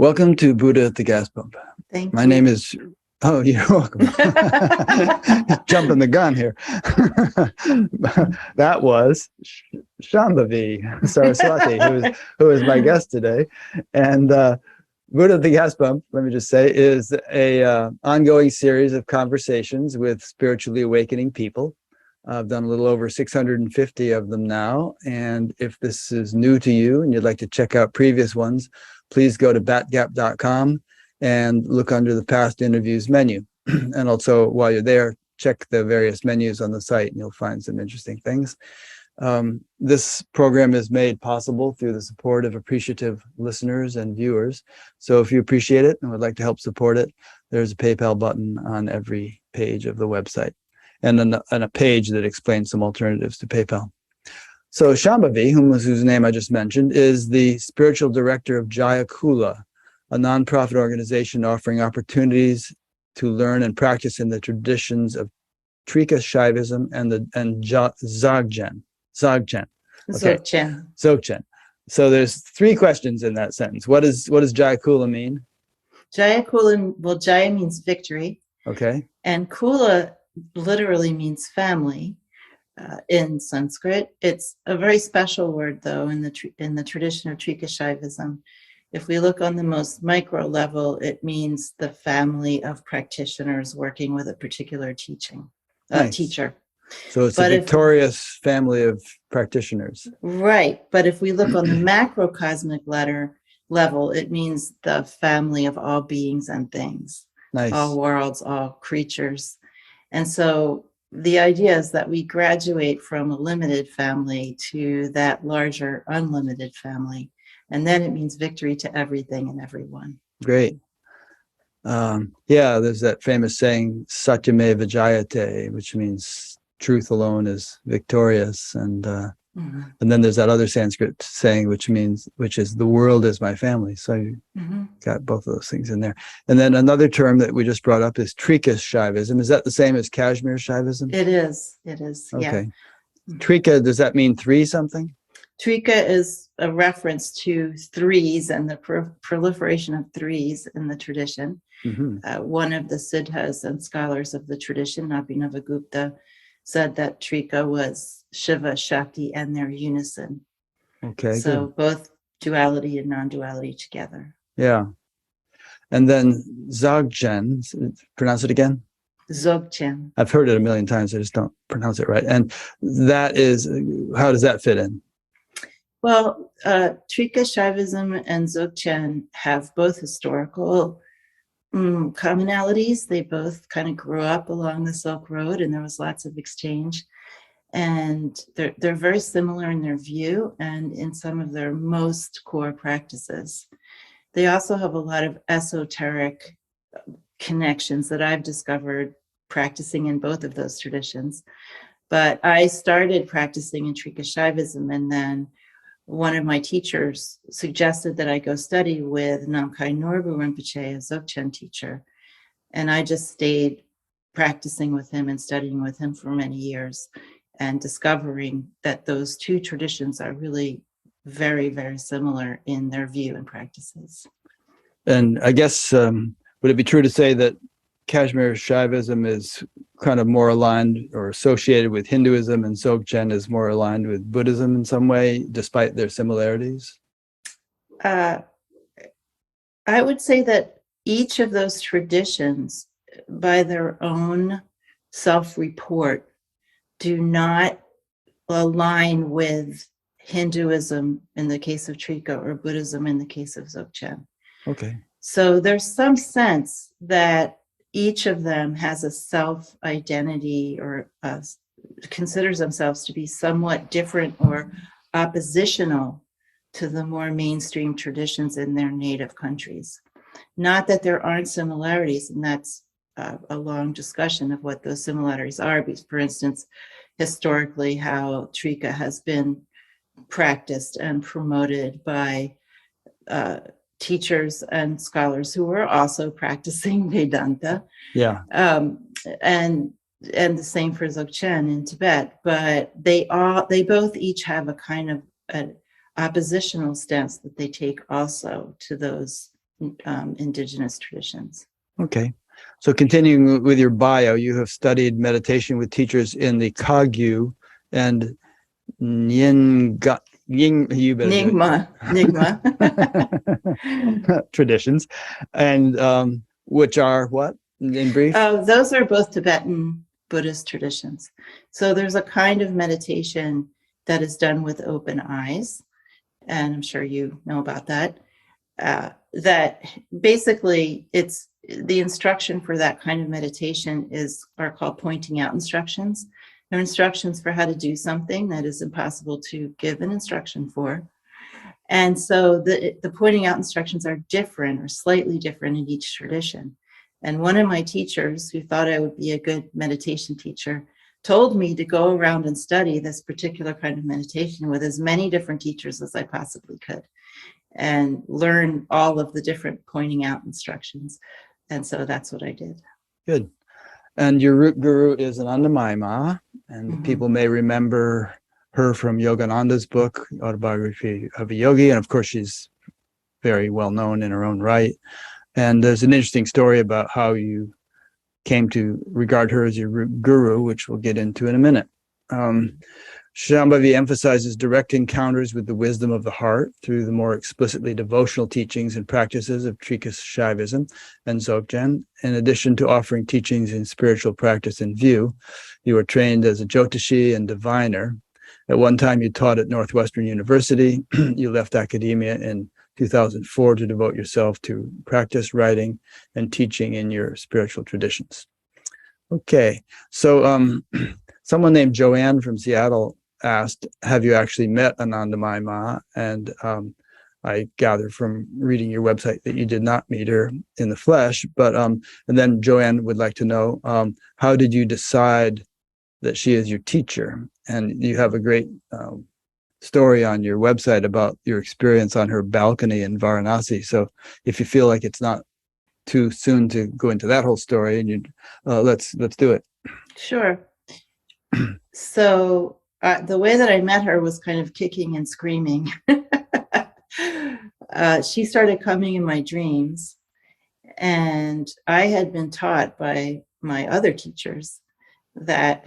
Welcome to Buddha at the Gas Pump. Thank My you. name is, oh, you're welcome. Jumping the gun here. That was Shambhavi Saraswati, who is my guest today. And Buddha at the Gas Pump, let me just say, is a ongoing series of conversations with spiritually awakening people. I've done a little over 650 of them now. And if this is new to you and you'd like to check out previous ones, please go to batgap.com and look under the past interviews menu. And also, while you're there, check the various menus on the site and you'll find some interesting things. This program is made possible through the support of appreciative listeners and viewers. So if you appreciate it and would like to help support it, there's a PayPal button on every page of the website and a page that explains some alternatives to PayPal. So Shambhavi, whose name I just mentioned, is the spiritual director of Jaya Kula, a nonprofit organization offering opportunities to learn and practice in the traditions of Trika Shaivism and Dzogchen. Okay. Dzogchen. So there's three questions in that sentence. What does Jaya Kula mean? Jaya Kula, well, Jaya means victory. Okay. And Kula literally means family in Sanskrit. It's a very special word, though, in the tradition of Trika Shaivism. If we look on the most micro level, it means the family of practitioners working with a particular teacher. So it's a victorious family of practitioners. Right. But if we look on the macrocosmic level, it means the family of all beings and things. Nice. All worlds, all creatures. And so the idea is that we graduate from a limited family to that larger, unlimited family. And then it means victory to everything and everyone. Great. There's that famous saying, Satyameva Jayate, which means truth alone is victorious. And then there's that other Sanskrit saying, which is the world is my family. So you got both of those things in there. And then another term that we just brought up is Trika Shaivism. Is that the same as Kashmir Shaivism? It is. Okay. Yeah. Trika, does that mean three something? Trika is a reference to threes and the proliferation of threes in the tradition. One of the siddhas and scholars of the tradition, Abhinavagupta, said that Trika was Shiva, Shakti, and their unison. Okay. So good. Both duality and non-duality together. Yeah. And then Dzogchen, pronounce it again? Dzogchen. I've heard it a million times. I just don't pronounce it right. And that is, how does that fit in? Well, Trika Shaivism and Dzogchen have both historical commonalities. They both kind of grew up along the Silk Road, and there was lots of exchange. And they're very similar in their view and in some of their most core practices. They also have a lot of esoteric connections that I've discovered practicing in both of those traditions. But I started practicing in Trika Shaivism, and then one of my teachers suggested that I go study with Namkhai Norbu Rinpoche, a Dzogchen teacher. And I just stayed practicing with him and studying with him for many years and discovering that those two traditions are really very, very similar in their view and practices. And I guess, would it be true to say that Kashmir Shaivism is kind of more aligned or associated with Hinduism, and Dzogchen is more aligned with Buddhism in some way, despite their similarities? I would say that each of those traditions, by their own self-report, do not align with Hinduism in the case of Trika or Buddhism in the case of Dzogchen. Okay. So there's some sense that each of them has a self-identity or considers themselves to be somewhat different or oppositional to the more mainstream traditions in their native countries. Not that there aren't similarities, and that's a long discussion of what those similarities are. Because, for instance, historically, how Trika has been practiced and promoted by teachers and scholars who were also practicing Vedanta. Yeah. And the same for Dzogchen in Tibet. But they both each have a kind of an oppositional stance that they take also to those indigenous traditions. Okay. So continuing with your bio, you have studied meditation with teachers in the Kagyu and you better do Nyingma. it. Traditions, and which are what in brief? Those are both Tibetan Buddhist traditions. So there's a kind of meditation that is done with open eyes, and I'm sure you know about that. That basically it's the instruction for that kind of meditation are called pointing out instructions. They're instructions for how to do something that is impossible to give an instruction for. And so the pointing out instructions are different or slightly different in each tradition. And one of my teachers, who thought I would be a good meditation teacher, told me to go around and study this particular kind of meditation with as many different teachers as I possibly could and learn all of the different pointing out instructions. And so that's what I did. Good. And your root guru is Anandamayi Ma, and people may remember her from Yogananda's book, Autobiography of a Yogi. And of course, she's very well known in her own right. And there's an interesting story about how you came to regard her as your root guru, which we'll get into in a minute. Shambhavi emphasizes direct encounters with the wisdom of the heart through the more explicitly devotional teachings and practices of Trika Shaivism and Dzogchen. In addition to offering teachings in spiritual practice and view, you were trained as a Jyotishi and diviner. At one time, you taught at Northwestern University. You left academia in 2004 to devote yourself to practice, writing, and teaching in your spiritual traditions. Okay, so someone named Joanne from Seattle asked, have you actually met Anandamayi Ma? And I gather from reading your website that you did not meet her in the flesh, but and then Joanne would like to know, how did you decide that she is your teacher? And you have a great story on your website about your experience on her balcony in Varanasi. So if you feel like it's not too soon to go into that whole story, and you let's do it. Sure. So the way that I met her was kind of kicking and screaming. She started coming in my dreams, and I had been taught by my other teachers that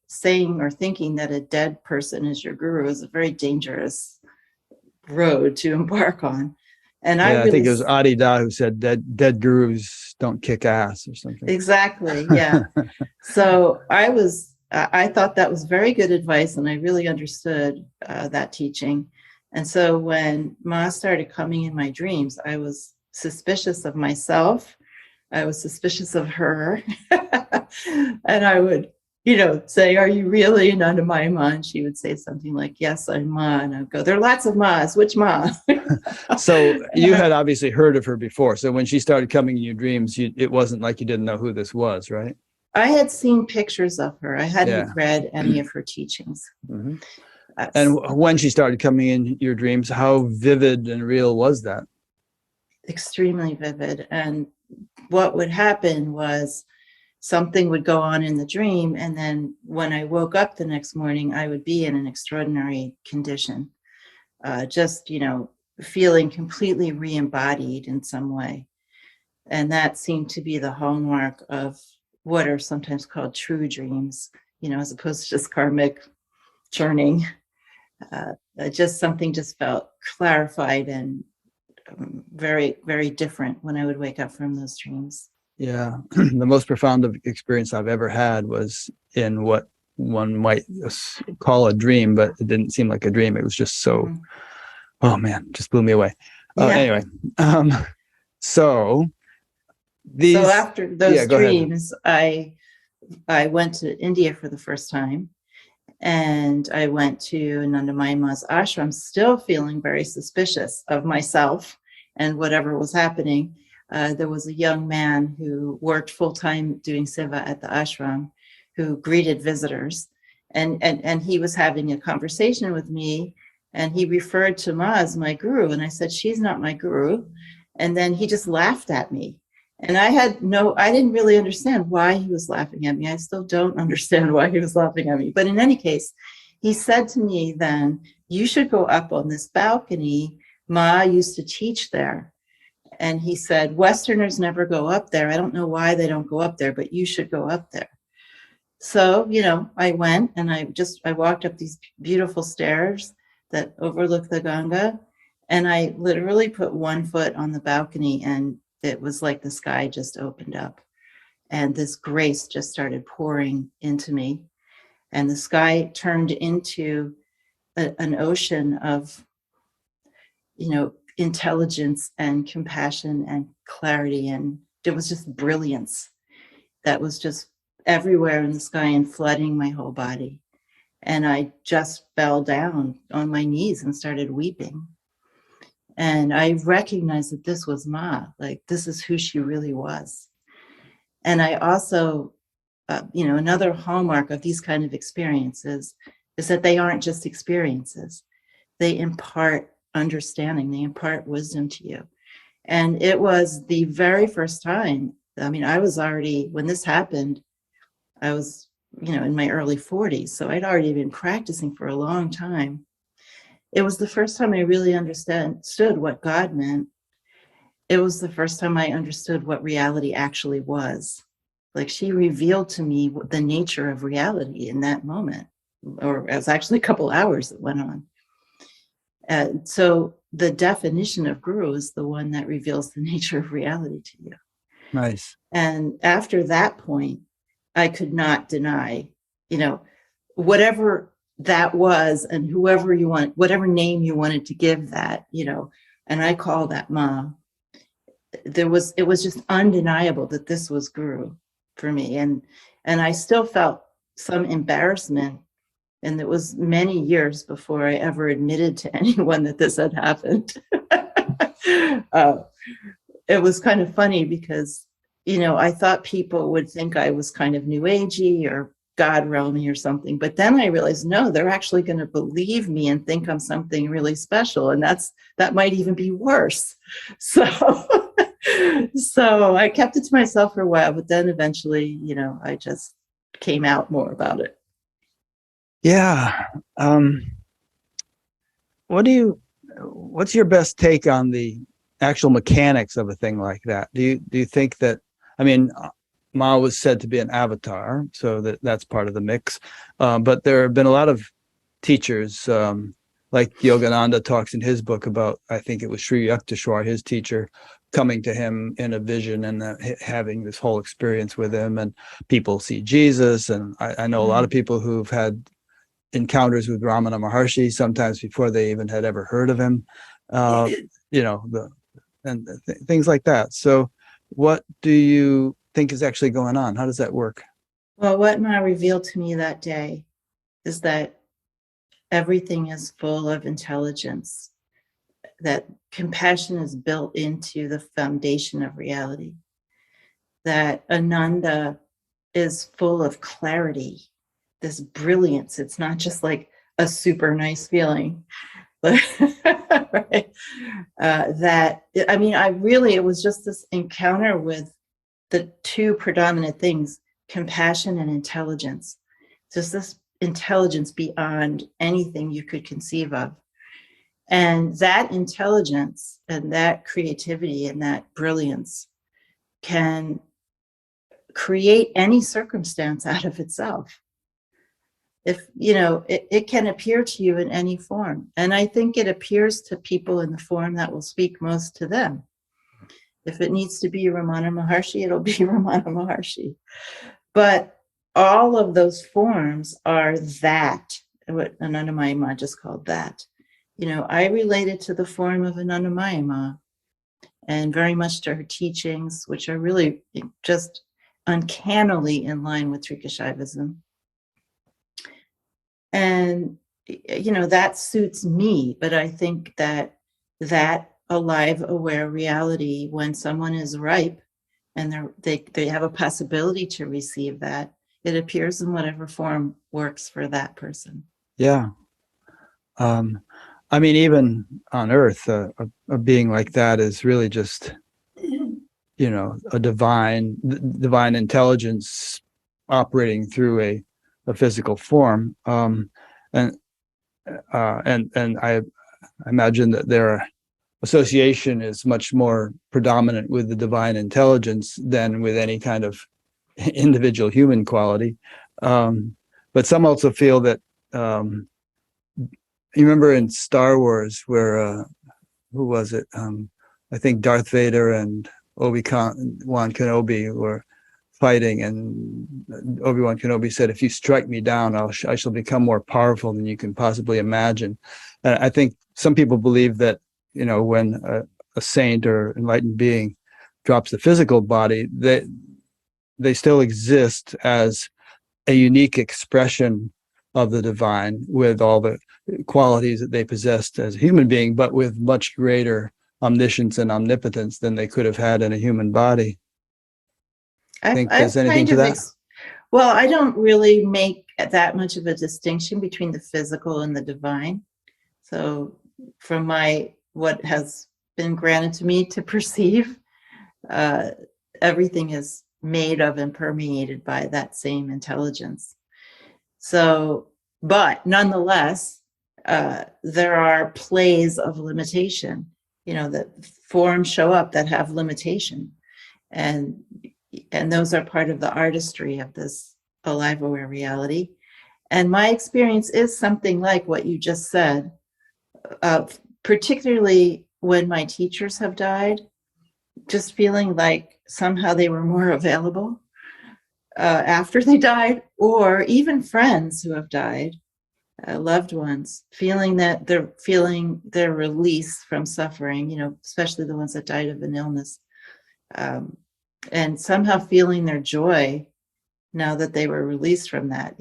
saying or thinking that a dead person is your guru is a very dangerous road to embark on. And I think it was Adi Da who said dead gurus don't kick ass or something. Exactly. Yeah. So I thought that was very good advice, and I really understood that teaching. And so when Ma started coming in my dreams, I was suspicious of myself. I was suspicious of her. And I would, say, are you really Anandamayi Ma? And she would say something like, yes, I'm Ma. And I'd go, there are lots of Ma's. Which Ma? So you had obviously heard of her before. So when she started coming in your dreams, it wasn't like you didn't know who this was, right? I had seen pictures of her. I hadn't read any of her teachings. Mm-hmm. And when she started coming in your dreams, how vivid and real was that? Extremely vivid. And what would happen was something would go on in the dream, and then when I woke up the next morning, I would be in an extraordinary condition, just feeling completely re-embodied in some way. And that seemed to be the hallmark of what are sometimes called true dreams, as opposed to just karmic churning. Something just felt clarified and very, very different when I would wake up from those dreams. Yeah, the most profound experience I've ever had was in what one might call a dream, but it didn't seem like a dream. It was just so, oh man, just blew me away. Anyway, so after those dreams, I went to India for the first time, and I went to Anandamayi Ma's ashram, still feeling very suspicious of myself and whatever was happening. There was a young man who worked full-time doing seva at the ashram who greeted visitors, and he was having a conversation with me, and he referred to Ma as my guru, and I said, she's not my guru. And then he just laughed at me. And I didn't really understand why he was laughing at me. I still don't understand why he was laughing at me. But in any case, he said to me then, you should go up on this balcony. Ma used to teach there. And he said, Westerners never go up there. I don't know why they don't go up there, but you should go up there. So, I went and I walked up these beautiful stairs that overlook the Ganga. And I literally put one foot on the balcony, and it was like the sky just opened up. And this grace just started pouring into me. And the sky turned into an ocean of, intelligence and compassion and clarity. And it was just brilliance that was just everywhere in the sky and flooding my whole body. And I just fell down on my knees and started weeping. And I recognized that this was Ma, like this is who she really was. And I also, another hallmark of these kind of experiences is that they aren't just experiences. They impart understanding, they impart wisdom to you. And it was the very first time, I was already, when this happened, I was, in my early 40s. So I'd already been practicing for a long time. It was the first time I really understood what God meant. It was the first time I understood what reality actually was. Like she revealed to me the nature of reality in that moment, or it was actually a couple hours that went on. So the definition of guru is the one that reveals the nature of reality to you. Nice. And after that point, I could not deny, whatever that was, and whoever you want, whatever name you wanted to give that, and I call that Ma. It was just undeniable that this was guru for me. And I still felt some embarrassment. And it was many years before I ever admitted to anyone that this had happened. It was kind of funny because, I thought people would think I was kind of new agey or God realmy or something. But then I realized, no, they're actually going to believe me and think I'm something really special. And that might even be worse. So, so I kept it to myself for a while, but then eventually, I just came out more about it. Yeah. What's your best take on the actual mechanics of a thing like that? Do you think that, Ma was said to be an avatar, so that's part of the mix. But there have been a lot of teachers, like Yogananda talks in his book about, I think it was Sri Yukteswar, his teacher, coming to him in a vision and having this whole experience with him, and people see Jesus. And I know a lot of people who've had encounters with Ramana Maharshi sometimes before they even had ever heard of him, things like that. So what do you think is actually going on? How does that work? Well, what Ma revealed to me that day is that everything is full of intelligence, that compassion is built into the foundation of reality, that Ananda is full of clarity, this brilliance. It's not just like a super nice feeling. Right? It was just this encounter with the two predominant things, compassion and intelligence. Just this intelligence beyond anything you could conceive of. And that intelligence and that creativity and that brilliance can create any circumstance out of itself. If, it can appear to you in any form. And I think it appears to people in the form that will speak most to them. If it needs to be Ramana Maharshi, it'll be Ramana Maharshi. But all of those forms are that, what Anandamayi Ma just called that. I related to the form of Anandamayi Ma, and very much to her teachings, which are really just uncannily in line with Trika Shaivism. And, that suits me, but I think that alive, aware reality, when someone is ripe and they have a possibility to receive that, it appears in whatever form works for that person. Yeah. Even on Earth, a being like that is really just, a divine intelligence operating through a physical form. And I imagine that there association is much more predominant with the divine intelligence than with any kind of individual human quality. But some also feel that, you remember in Star Wars where, who was it? I think Darth Vader and Obi-Wan Kenobi were fighting, and Obi-Wan Kenobi said, if you strike me down, I shall become more powerful than you can possibly imagine. And I think some people believe that, when a saint or enlightened being drops the physical body, they still exist as a unique expression of the divine with all the qualities that they possessed as a human being, but with much greater omniscience and omnipotence than they could have had in a human body. Think there's anything to that? Well, I don't really make that much of a distinction between the physical and the divine. So from what has been granted to me to perceive, everything is made of and permeated by that same intelligence. So, but nonetheless, there are plays of limitation, that forms show up that have limitation. And those are part of the artistry of this alive aware reality. And my experience is something like what you just said, particularly when my teachers have died, just feeling like somehow they were more available after they died, or even friends who have died, loved ones, feeling their release from suffering, especially the ones that died of an illness, and somehow feeling their joy now that they were released from that.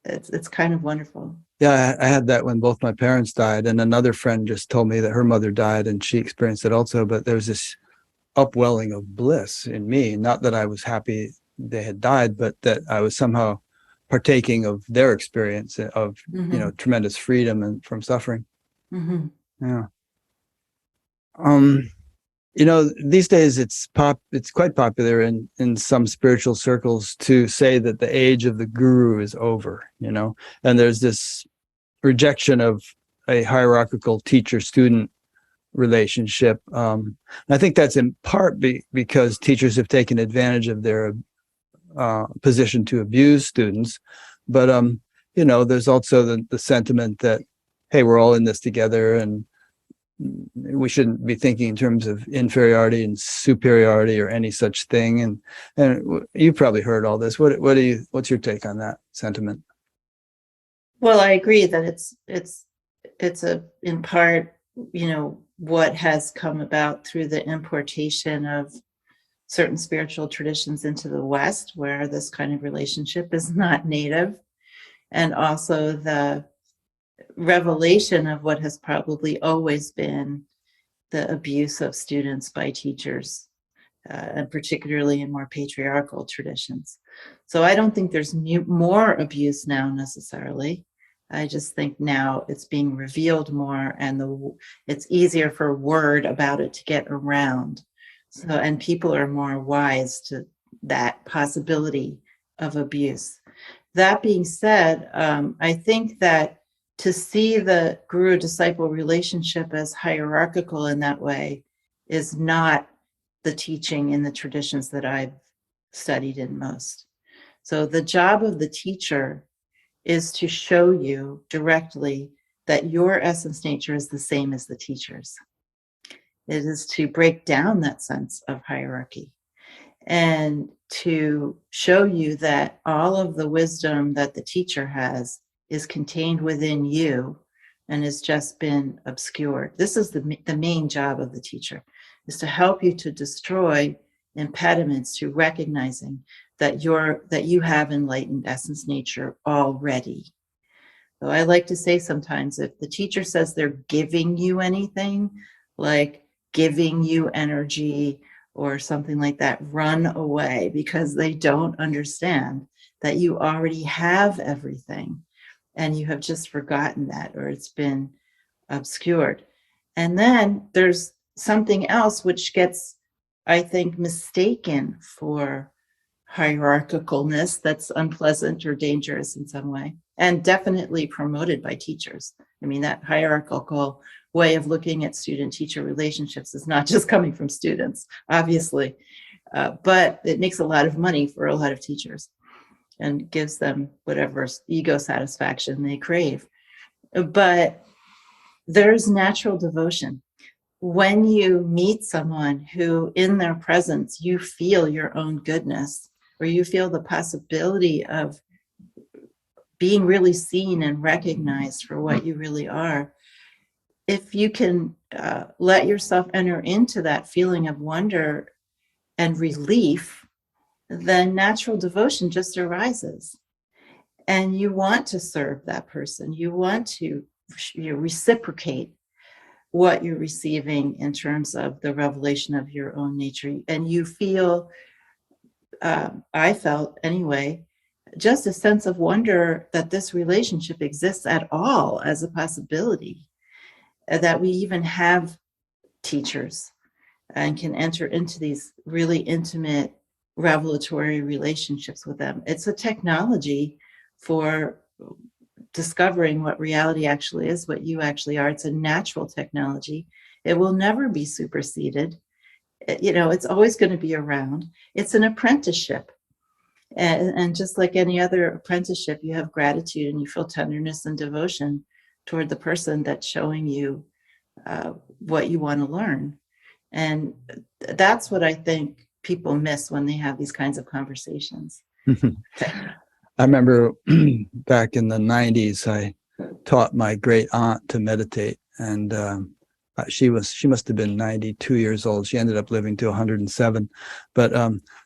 It's kind of wonderful. Yeah, I had that when both my parents died, and another friend just told me that her mother died and she experienced it also, but there was this upwelling of bliss in me, not that I was happy they had died, but that I was somehow partaking of their experience of tremendous freedom and from suffering. Mm-hmm. Yeah. These days it's quite popular in some spiritual circles to say that the age of the guru is over, and there's this rejection of a hierarchical teacher-student relationship. I think that's in part because teachers have taken advantage of their position to abuse students. But, there's also the sentiment that, hey, we're all in this together, and we shouldn't be thinking in terms of inferiority and superiority or any such thing. And you've probably heard all this. What's your take on that sentiment? Well, I agree that it's in part, what has come about through the importation of certain spiritual traditions into the West, where this kind of relationship is not native, and also the revelation of what has probably always been the abuse of students by teachers, and particularly in more patriarchal traditions. So I don't think there's more abuse now necessarily. I just think now it's being revealed more, and it's easier for word about it to get around. So, and people are more wise to that possibility of abuse. That being said, I think that to see the guru-disciple relationship as hierarchical in that way is not the teaching in the traditions that I've studied in most. So the job of the teacher is to show you directly that your essence nature is the same as the teacher's. It is to break down that sense of hierarchy and to show you that all of the wisdom that the teacher has is contained within you and has just been obscured. This is the main job of the teacher, is to help you to destroy impediments to recognizing that you have enlightened essence nature already. So I like to say sometimes, if the teacher says they're giving you anything, like giving you energy or something like that, run away, because they don't understand that you already have everything and you have just forgotten that, or it's been obscured. And then there's something else which gets, I think, mistaken for hierarchicalness that's unpleasant or dangerous in some way, and definitely promoted by teachers. I mean, that hierarchical way of looking at student-teacher relationships is not just coming from students, obviously, but it makes a lot of money for a lot of teachers and gives them whatever ego satisfaction they crave. But there's natural devotion. When you meet someone who, in their presence, you feel your own goodness, or you feel the possibility of being really seen and recognized for what you really are, if you can let yourself enter into that feeling of wonder and relief, then natural devotion just arises. And you want to serve that person. You want to reciprocate what you're receiving in terms of the revelation of your own nature. And you feel, I felt anyway, just a sense of wonder that this relationship exists at all as a possibility, that we even have teachers and can enter into these really intimate revelatory relationships with them. It's a technology for discovering what reality actually is, what you actually are. It's a natural technology. It will never be superseded. It's always going to be around. It's an apprenticeship. And just like any other apprenticeship, you have gratitude and you feel tenderness and devotion toward the person that's showing you what you want to learn. And that's what I think people miss when they have these kinds of conversations. I remember back in the 90s, I taught my great aunt to meditate, and she must have been 92 years old. She ended up living to 107. But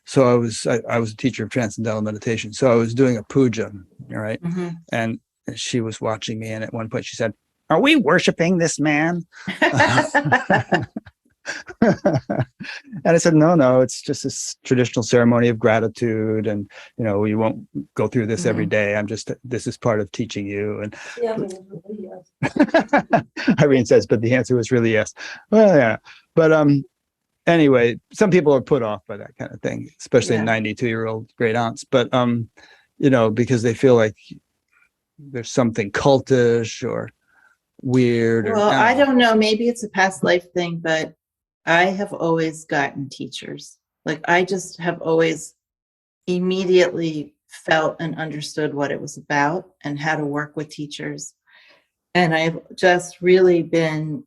so I was a teacher of transcendental meditation. So I was doing a puja, all right? Mm-hmm. And she was watching me, and at one point she said, "Are we worshiping this man?" And I said, no, it's just this traditional ceremony of gratitude. And, you won't go through this every day. This is part of teaching you. And yeah, Irene says, but the answer was really yes. Well, yeah. But anyway, some people are put off by that kind of thing, especially 92-year-old great aunts. But, because they feel like there's something cultish or weird. Well, I don't know. Maybe it's a past life thing, but I have always gotten teachers. Like, I just have always immediately felt and understood what it was about and how to work with teachers. And I've just really been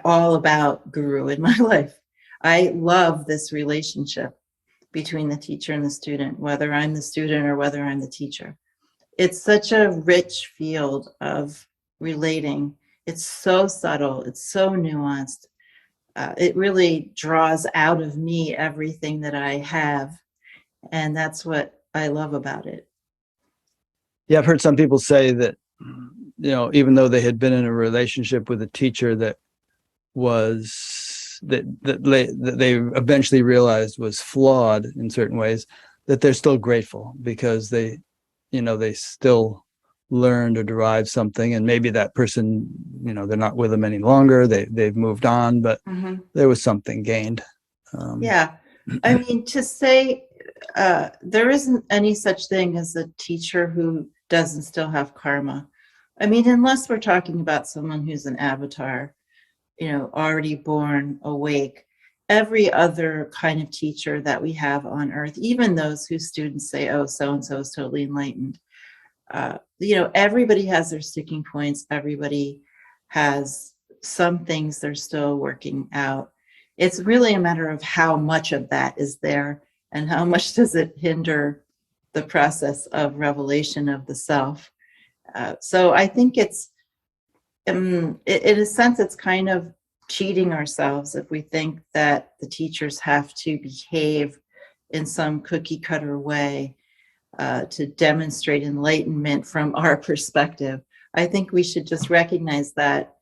all about guru in my life. I love this relationship between the teacher and the student, whether I'm the student or whether I'm the teacher. It's such a rich field of relating. It's so subtle. It's so nuanced. It really draws out of me everything that I have. And that's what I love about it. Yeah, I've heard some people say that, even though they had been in a relationship with a teacher that they eventually realized was flawed in certain ways, that they're still grateful because they still learned or derived something, and maybe that person, they're not with them any longer, they've moved on, but there was something gained. I mean, to say there isn't any such thing as a teacher who doesn't still have karma. I mean, unless we're talking about someone who's an avatar, already born awake. Every other kind of teacher that we have on earth, even those whose students say, oh, so-and-so is totally enlightened, everybody has their sticking points. Everybody has some things they're still working out. It's really a matter of how much of that is there and how much does it hinder the process of revelation of the self. So I think it's, in a sense, it's kind of cheating ourselves if we think that the teachers have to behave in some cookie cutter way to demonstrate enlightenment from our perspective. I think we should just recognize that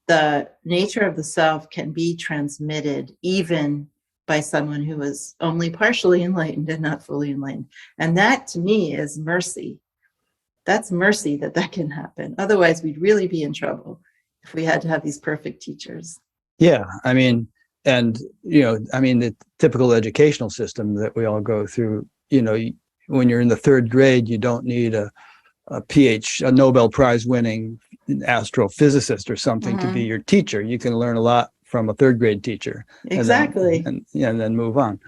the nature of the self can be transmitted even by someone who is only partially enlightened and not fully enlightened. And that, to me, is mercy. That's mercy that can happen. Otherwise, we'd really be in trouble if we had to have these perfect teachers. Yeah, I mean, and, the typical educational system that we all go through, when you're in the third grade, you don't need a a Nobel Prize winning astrophysicist or something to be your teacher. You can learn a lot from a third grade teacher. Exactly. And then move on.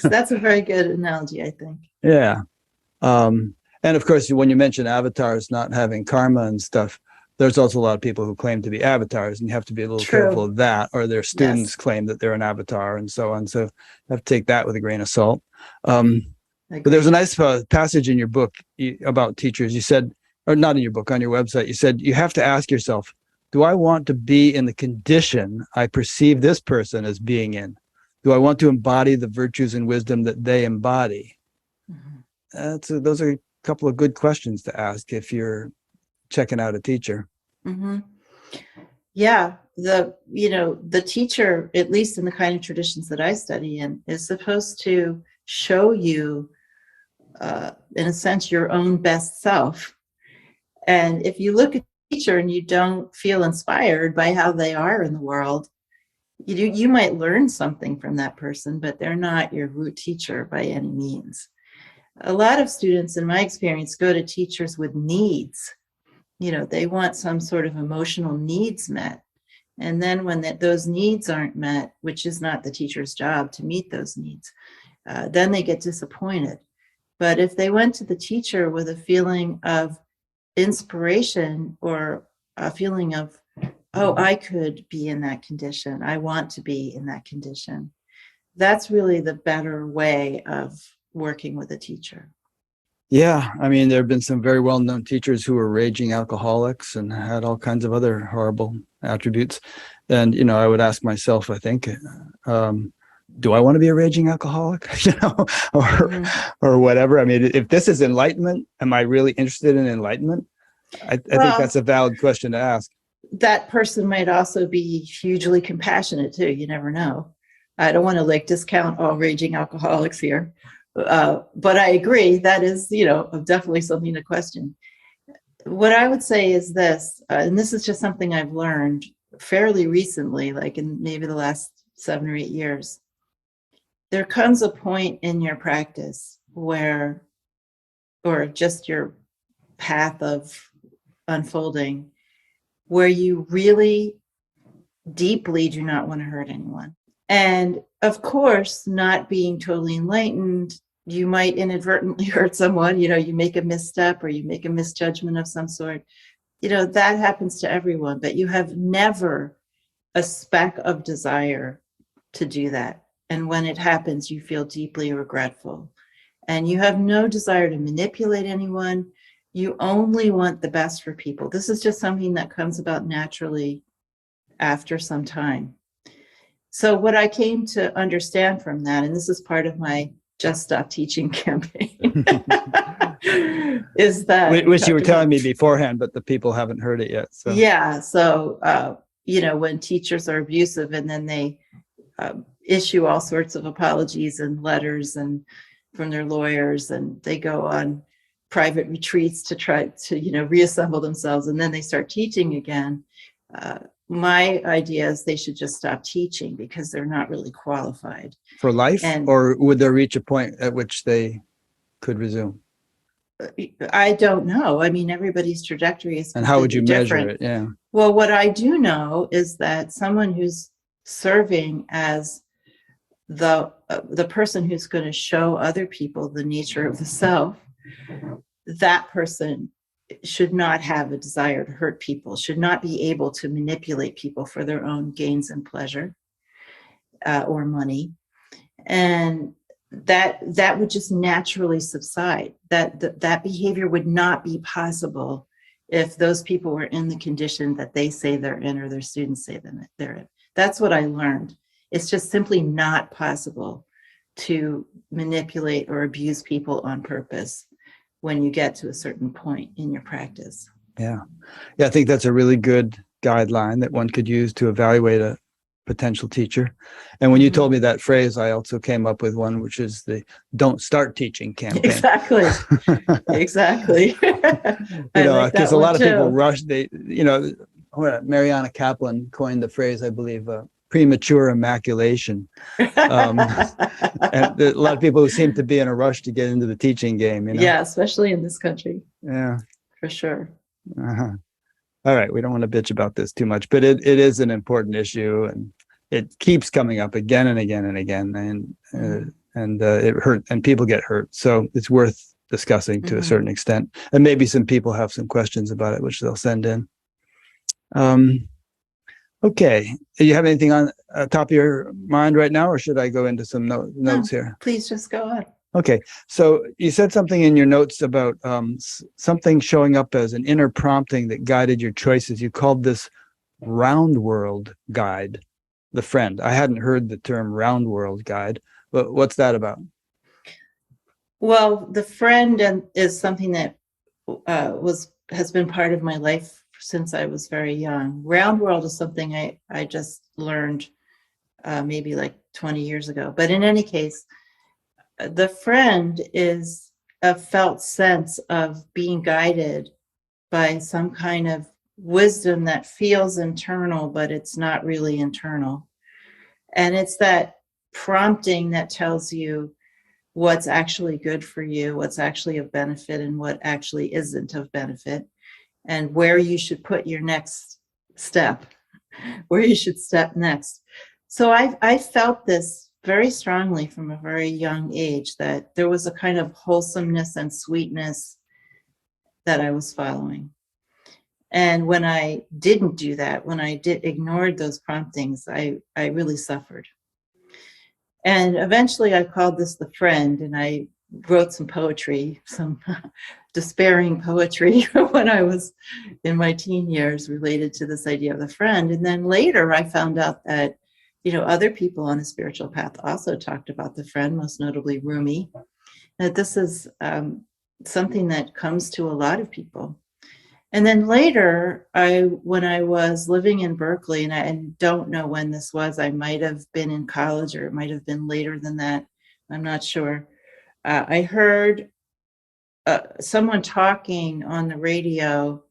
That's a very good analogy, I think. Yeah. And of course, when you mention avatars not having karma and stuff, there's also a lot of people who claim to be avatars, and you have to be a little careful of that, or their students claim that they're an avatar and so on. So you have to take that with a grain of salt. But there's a nice passage in your book about teachers. You said, or not in your book, on your website, you said, you have to ask yourself, do I want to be in the condition I perceive this person as being in? Do I want to embody the virtues and wisdom that they embody? Those are a couple of good questions to ask if you're checking out a teacher. Yeah, the teacher, at least in the kind of traditions that I study in, is supposed to show you, in a sense, your own best self. And if you look at a teacher and you don't feel inspired by how they are in the world, you might learn something from that person, but they're not your root teacher by any means. A lot of students, in my experience, go to teachers with needs. They want some sort of emotional needs met. And then when those needs aren't met, which is not the teacher's job to meet those needs, then they get disappointed. But if they went to the teacher with a feeling of inspiration or a feeling of, oh, I could be in that condition, I want to be in that condition, that's really the better way of working with a teacher. Yeah, I mean, there have been some very well-known teachers who were raging alcoholics and had all kinds of other horrible attributes. And, I would ask myself, I think, do I want to be a raging alcoholic, or whatever? I mean, if this is enlightenment, am I really interested in enlightenment? I think that's a valid question to ask. That person might also be hugely compassionate too. You never know. I don't want to discount all raging alcoholics here. But I agree, that is, definitely something to question. What I would say is this, and this is just something I've learned fairly recently, like in maybe the last 7 or 8 years. There comes a point in your practice or just your path of unfolding, where you really deeply do not want to hurt anyone. And of course, not being totally enlightened, you might inadvertently hurt someone, you make a misstep or you make a misjudgment of some sort. That happens to everyone, but you have never a speck of desire to do that. And when it happens, you feel deeply regretful. And you have no desire to manipulate anyone. You only want the best for people. This is just something that comes about naturally after some time. So what I came to understand from that, and this is part of my Just Stop Teaching campaign, is that... Which you were telling me beforehand, but the people haven't heard it yet. So. Yeah. So, when teachers are abusive and then they issue all sorts of apologies and letters and from their lawyers, and they go on private retreats to try to, reassemble themselves, and then they start teaching again. My idea is they should just stop teaching because they're not really qualified. For life? Or would there reach a point at which they could resume? I don't know. I mean, everybody's trajectory is and how would you different. measure it? Yeah. Well, what I do know is that someone who's serving as the person who's going to show other people the nature of the self, that person should not have a desire to hurt people, should not be able to manipulate people for their own gains and pleasure or money. And that would just naturally subside. That behavior would not be possible if those people were in the condition that they say they're in or their students say they're in. That's what I learned. It's just simply not possible to manipulate or abuse people on purpose when you get to a certain point in your practice. Yeah. I think that's a really good guideline that one could use to evaluate a potential teacher. And when you told me that phrase, I also came up with one, which is the "Don't Start Teaching" campaign. Exactly. Exactly. Because a lot of people rush. Mariana Kaplan coined the phrase, I believe, premature immaculation. And a lot of people who seem to be in a rush to get into the teaching game. Yeah, especially in this country. Yeah. for sure. Uh-huh. All right. We don't want to bitch about this too much, but it is an important issue, and it keeps coming up again and again and again. And it hurt, and people get hurt. So it's worth discussing to a certain extent. And maybe some people have some questions about it, which they'll send in. Okay. Do you have anything on top of your mind right now, or should I go into some notes here? Please just go on. Okay. So you said something in your notes about something showing up as an inner prompting that guided your choices. You called this round world guide, the friend. I hadn't heard the term round world guide, but what's that about? Well, the friend is something that has been part of my life since I was very young. Round world is something I just learned maybe like 20 years ago. But in any case, the friend is a felt sense of being guided by some kind of wisdom that feels internal, but it's not really internal. And it's that prompting that tells you what's actually good for you, what's actually of benefit, and what actually isn't of benefit, and where you should put your next step, where you should step next. So I felt this very strongly from a very young age, that there was a kind of wholesomeness and sweetness that I was following. And when I didn't do that, when I ignored those promptings, I really suffered. And eventually I called this the friend, and I wrote some poetry, some despairing poetry when I was in my teen years related to this idea of the friend. And then later I found out that, other people on the spiritual path also talked about the friend, most notably Rumi, that this is something that comes to a lot of people. And then later, when I was living in Berkeley, and I don't know when this was, I might have been in college, or it might have been later than that, I'm not sure. I heard someone talking on the radio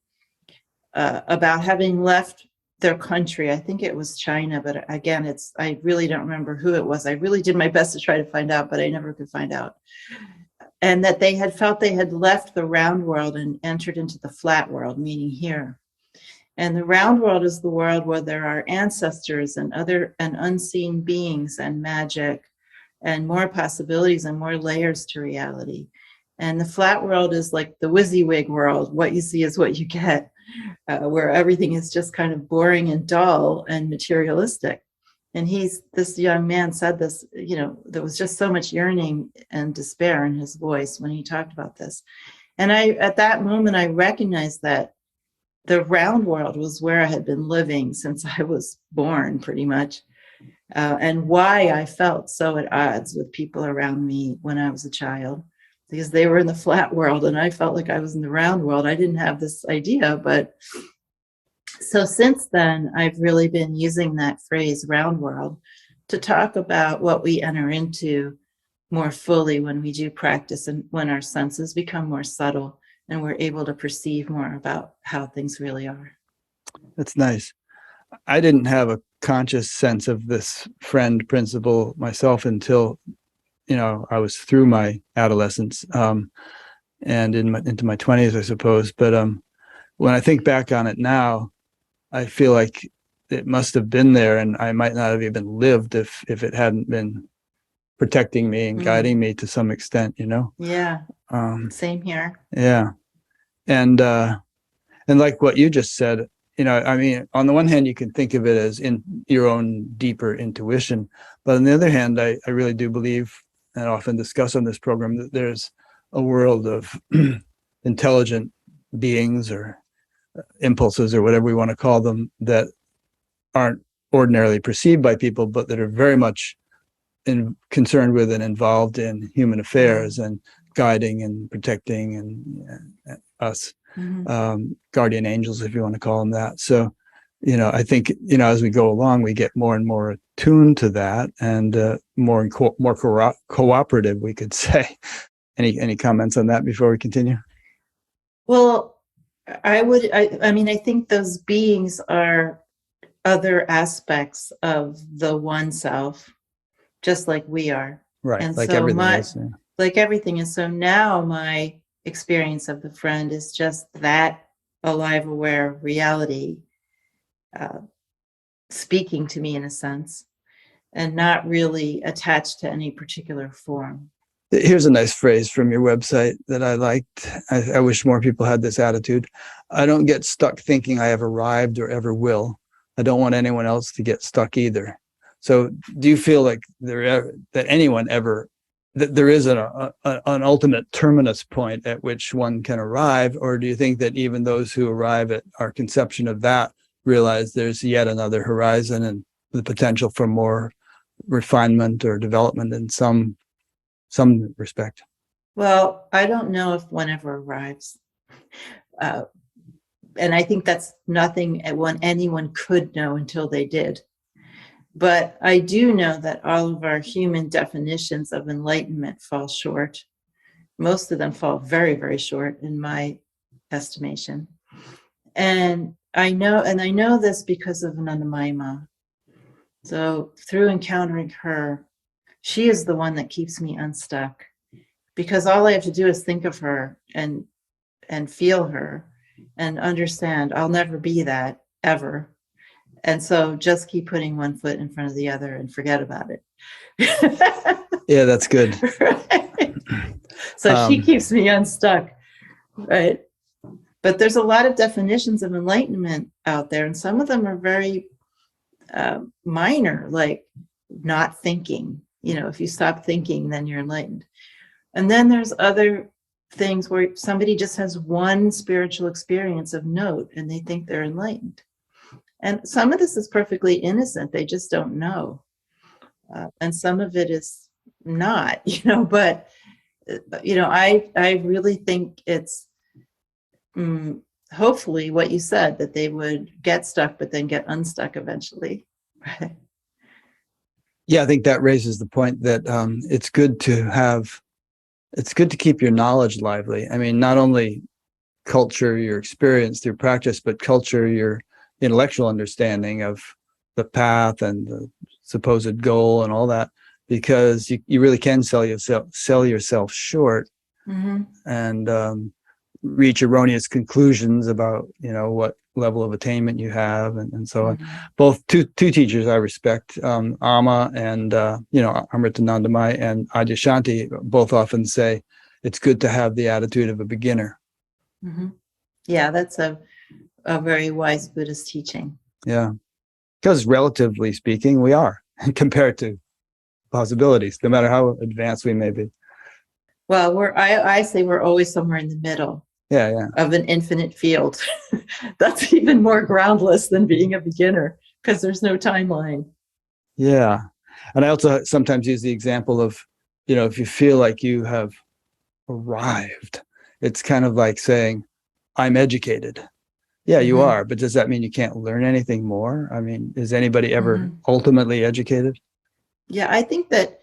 about having left their country. I think it was China, but again, I really don't remember who it was. I really did my best to try to find out, but I never could find out. And that they had felt they had left the round world and entered into the flat world, meaning here. And the round world is the world where there are ancestors and other and unseen beings and magic and more possibilities and more layers to reality. And the flat world is like the WYSIWYG world. What you see is what you get, where everything is just kind of boring and dull and materialistic. And this young man said this, there was just so much yearning and despair in his voice when he talked about this. And at that moment, I recognized that the round world was where I had been living since I was born, pretty much, and why I felt so at odds with people around me when I was a child, because they were in the flat world and I felt like I was in the round world. I didn't have this idea, but so since then, I've really been using that phrase round world to talk about what we enter into more fully when we do practice, and when our senses become more subtle and we're able to perceive more about how things really are. That's nice. I didn't have a conscious sense of this friend principle myself until, I was through my adolescence and into my 20s, I suppose. But when I think back on it now, I feel like it must have been there, and I might not have even lived if it hadn't been protecting me and guiding me to some extent, Yeah. Same here. Yeah. And like what you just said, I mean, on the one hand, you can think of it as in your own deeper intuition, but on the other hand, I really do believe, and often discuss on this program, that there's a world of intelligent beings or impulses or whatever we want to call them that aren't ordinarily perceived by people, but that are very much concerned with and involved in human affairs and guiding and protecting and us, guardian angels, if you want to call them that. So, I think, as we go along, we get more and more attuned to that, and more cooperative, we could say. Any comments on that before we continue? Well, I mean, I think those beings are other aspects of the one self, just like we are. Right. And like so everything else. Yeah. like everything is. So now my experience of the friend is just that alive, aware reality speaking to me in a sense, and not really attached to any particular form. Here's a nice phrase from your website that I liked. I wish more people had this attitude. I don't get stuck thinking I have arrived or ever will. I don't want anyone else to get stuck either. So do you feel like that anyone ever, that there is an ultimate terminus point at which one can arrive? Or do you think that even those who arrive at our conception of that realize there's yet another horizon and the potential for more refinement or development in some respect? Well, I don't know if one ever arrives. And I think that's nothing anyone could know until they did. But I do know that all of our human definitions of enlightenment fall short. Most of them fall very, very short in my estimation. And I know this because of Anandamayi. So through encountering her, she is the one that keeps me unstuck, because all I have to do is think of her and feel her and understand I'll never be that ever. And so just keep putting one foot in front of the other and forget about it. Yeah, that's good. Right? So she keeps me unstuck, right? But there's a lot of definitions of enlightenment out there, and some of them are very minor, like not thinking. If you stop thinking, then you're enlightened. And then there's other things where somebody just has one spiritual experience of note and they think they're enlightened. And some of this is perfectly innocent. They just don't know. And some of it is not, but, I really think it's hopefully what you said, that they would get stuck, but then get unstuck eventually. Yeah, I think that raises the point that it's good to keep your knowledge lively. I mean, not only culture your experience through practice, but culture your intellectual understanding of the path and the supposed goal and all that, because you really can sell yourself short and reach erroneous conclusions about what level of attainment you have and so on. Both two teachers I respect, Amma and Amritanandamayi and Adyashanti, both often say it's good to have the attitude of a beginner. Yeah, that's a very wise Buddhist teaching. Yeah, because relatively speaking, we are compared to possibilities, no matter how advanced we may be. Well, I say we're always somewhere in the middle. Yeah. Of an infinite field. That's even more groundless than being a beginner, because there's no timeline. Yeah. And I also sometimes use the example of, if you feel like you have arrived, it's kind of like saying, I'm educated. Yeah, you are. But does that mean you can't learn anything more? I mean, is anybody ever ultimately educated? Yeah, I think that,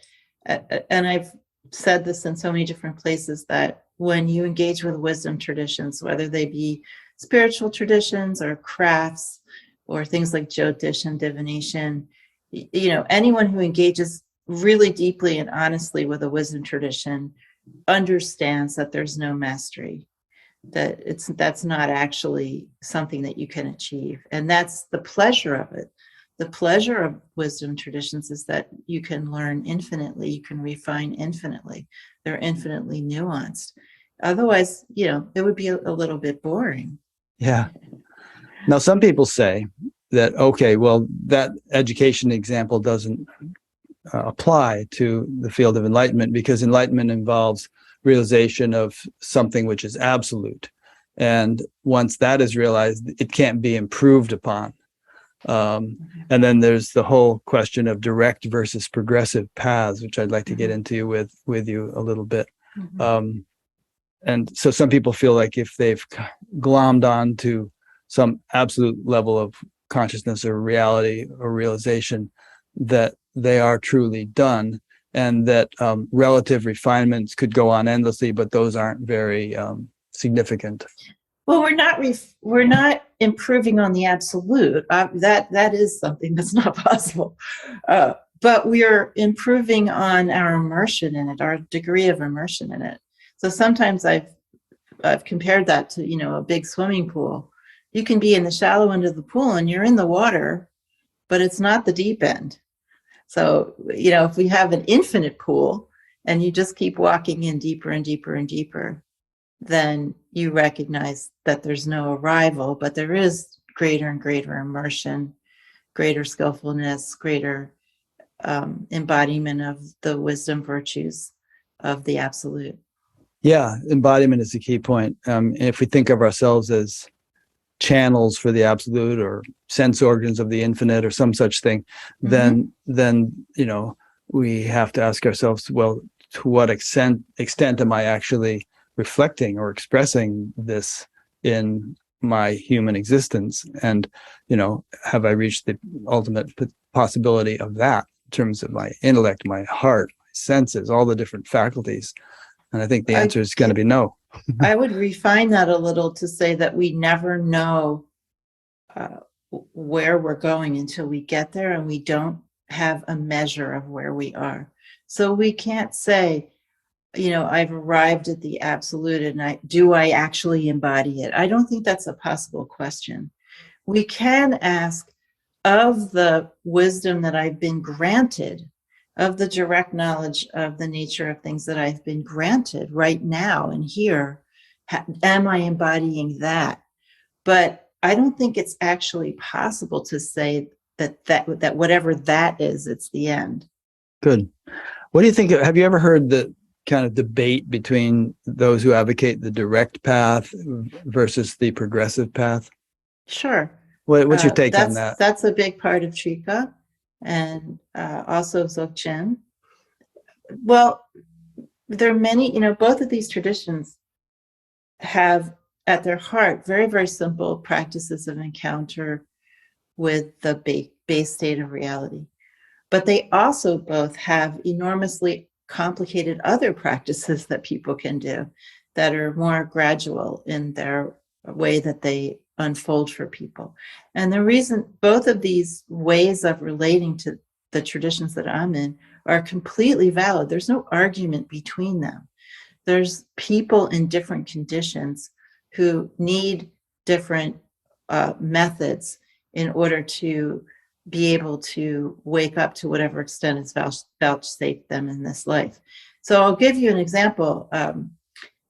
and I've said this in so many different places, that when you engage with wisdom traditions, whether they be spiritual traditions or crafts or things like Jyotish and divination, anyone who engages really deeply and honestly with a wisdom tradition understands that there's no mastery, that that's not actually something that you can achieve. And that's the pleasure of it. The pleasure of wisdom traditions is that you can learn infinitely, you can refine infinitely. They're infinitely nuanced. Otherwise, it would be a little bit boring. Yeah. Now, some people say that, okay, well, that education example doesn't apply to the field of enlightenment, because enlightenment involves realization of something which is absolute. And once that is realized, it can't be improved upon. And then there's the whole question of direct versus progressive paths, which I'd like to get into with you a little bit. And so some people feel like if they've glommed on to some absolute level of consciousness or reality or realization, that they are truly done, and that relative refinements could go on endlessly, but those aren't very significant. Well, we're not improving on the absolute. That is something that's not possible. But we are improving on our immersion in it, our degree of immersion in it. So sometimes I've I've compared that to, a big swimming pool. You can be in the shallow end of the pool and you're in the water, but it's not the deep end. So, if we have an infinite pool and you just keep walking in deeper and deeper and deeper, then you recognize that there's no arrival, but there is greater and greater immersion, greater skillfulness, greater embodiment of the wisdom virtues of the absolute. Yeah, embodiment is the key point. If we think of ourselves as channels for the absolute or sense organs of the infinite or some such thing, then we have to ask ourselves, well, to what extent am I actually reflecting or expressing this in my human existence? And have I reached the ultimate possibility of that in terms of my intellect, my heart, my senses, all the different faculties? And I think the answer is going to be no. I would refine that a little to say that we never know where we're going until we get there, and we don't have a measure of where we are. So we can't say, I've arrived at the absolute, and do I actually embody it? I don't think that's a possible question. We can ask, of the wisdom that I've been granted, of the direct knowledge of the nature of things that I've been granted right now and here, am I embodying that? But I don't think it's actually possible to say that whatever that is, it's the end. Good. What do you think? Have you ever heard the kind of debate between those who advocate the direct path versus the progressive path? Sure. What's your take on that? That's a big part of Trika, and also Dzogchen. Well, there are many, both of these traditions have at their heart very, very simple practices of encounter with the base state of reality. But they also both have enormously complicated other practices that people can do that are more gradual in their way that they unfold for people. And the reason both of these ways of relating to the traditions that I'm in are completely valid. There's no argument between them. There's people in different conditions who need different methods in order to be able to wake up to whatever extent is vouchsafed them in this life. So I'll give you an example.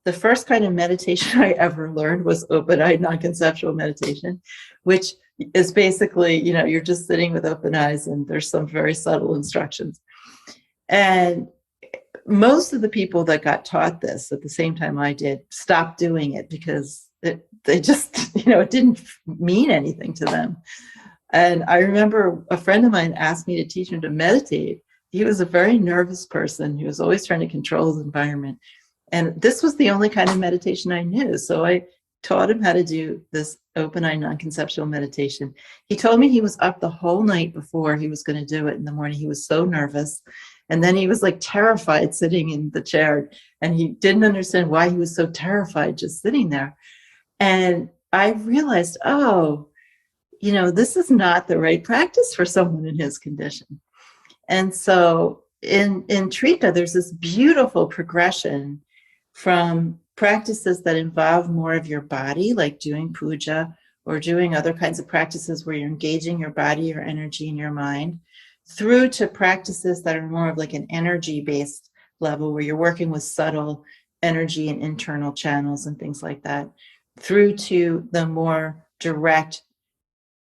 The first kind of meditation I ever learned was open-eyed non-conceptual meditation, which is basically, you're just sitting with open eyes and there's some very subtle instructions. And most of the people that got taught this at the same time I did stopped doing it because they just, it didn't mean anything to them. And I remember a friend of mine asked me to teach him to meditate. He was a very nervous person. He was always trying to control his environment. And this was the only kind of meditation I knew. So I taught him how to do this open-eye non-conceptual meditation. He told me he was up the whole night before he was going to do it in the morning. He was so nervous. And then he was like terrified sitting in the chair. And he didn't understand why he was so terrified just sitting there. And I realized, this is not the right practice for someone in his condition. And so in Trika, there's this beautiful progression from practices that involve more of your body, like doing puja or doing other kinds of practices where you're engaging your body, your energy, and your mind, through to practices that are more of like an energy-based level where you're working with subtle energy and internal channels and things like that, through to the more direct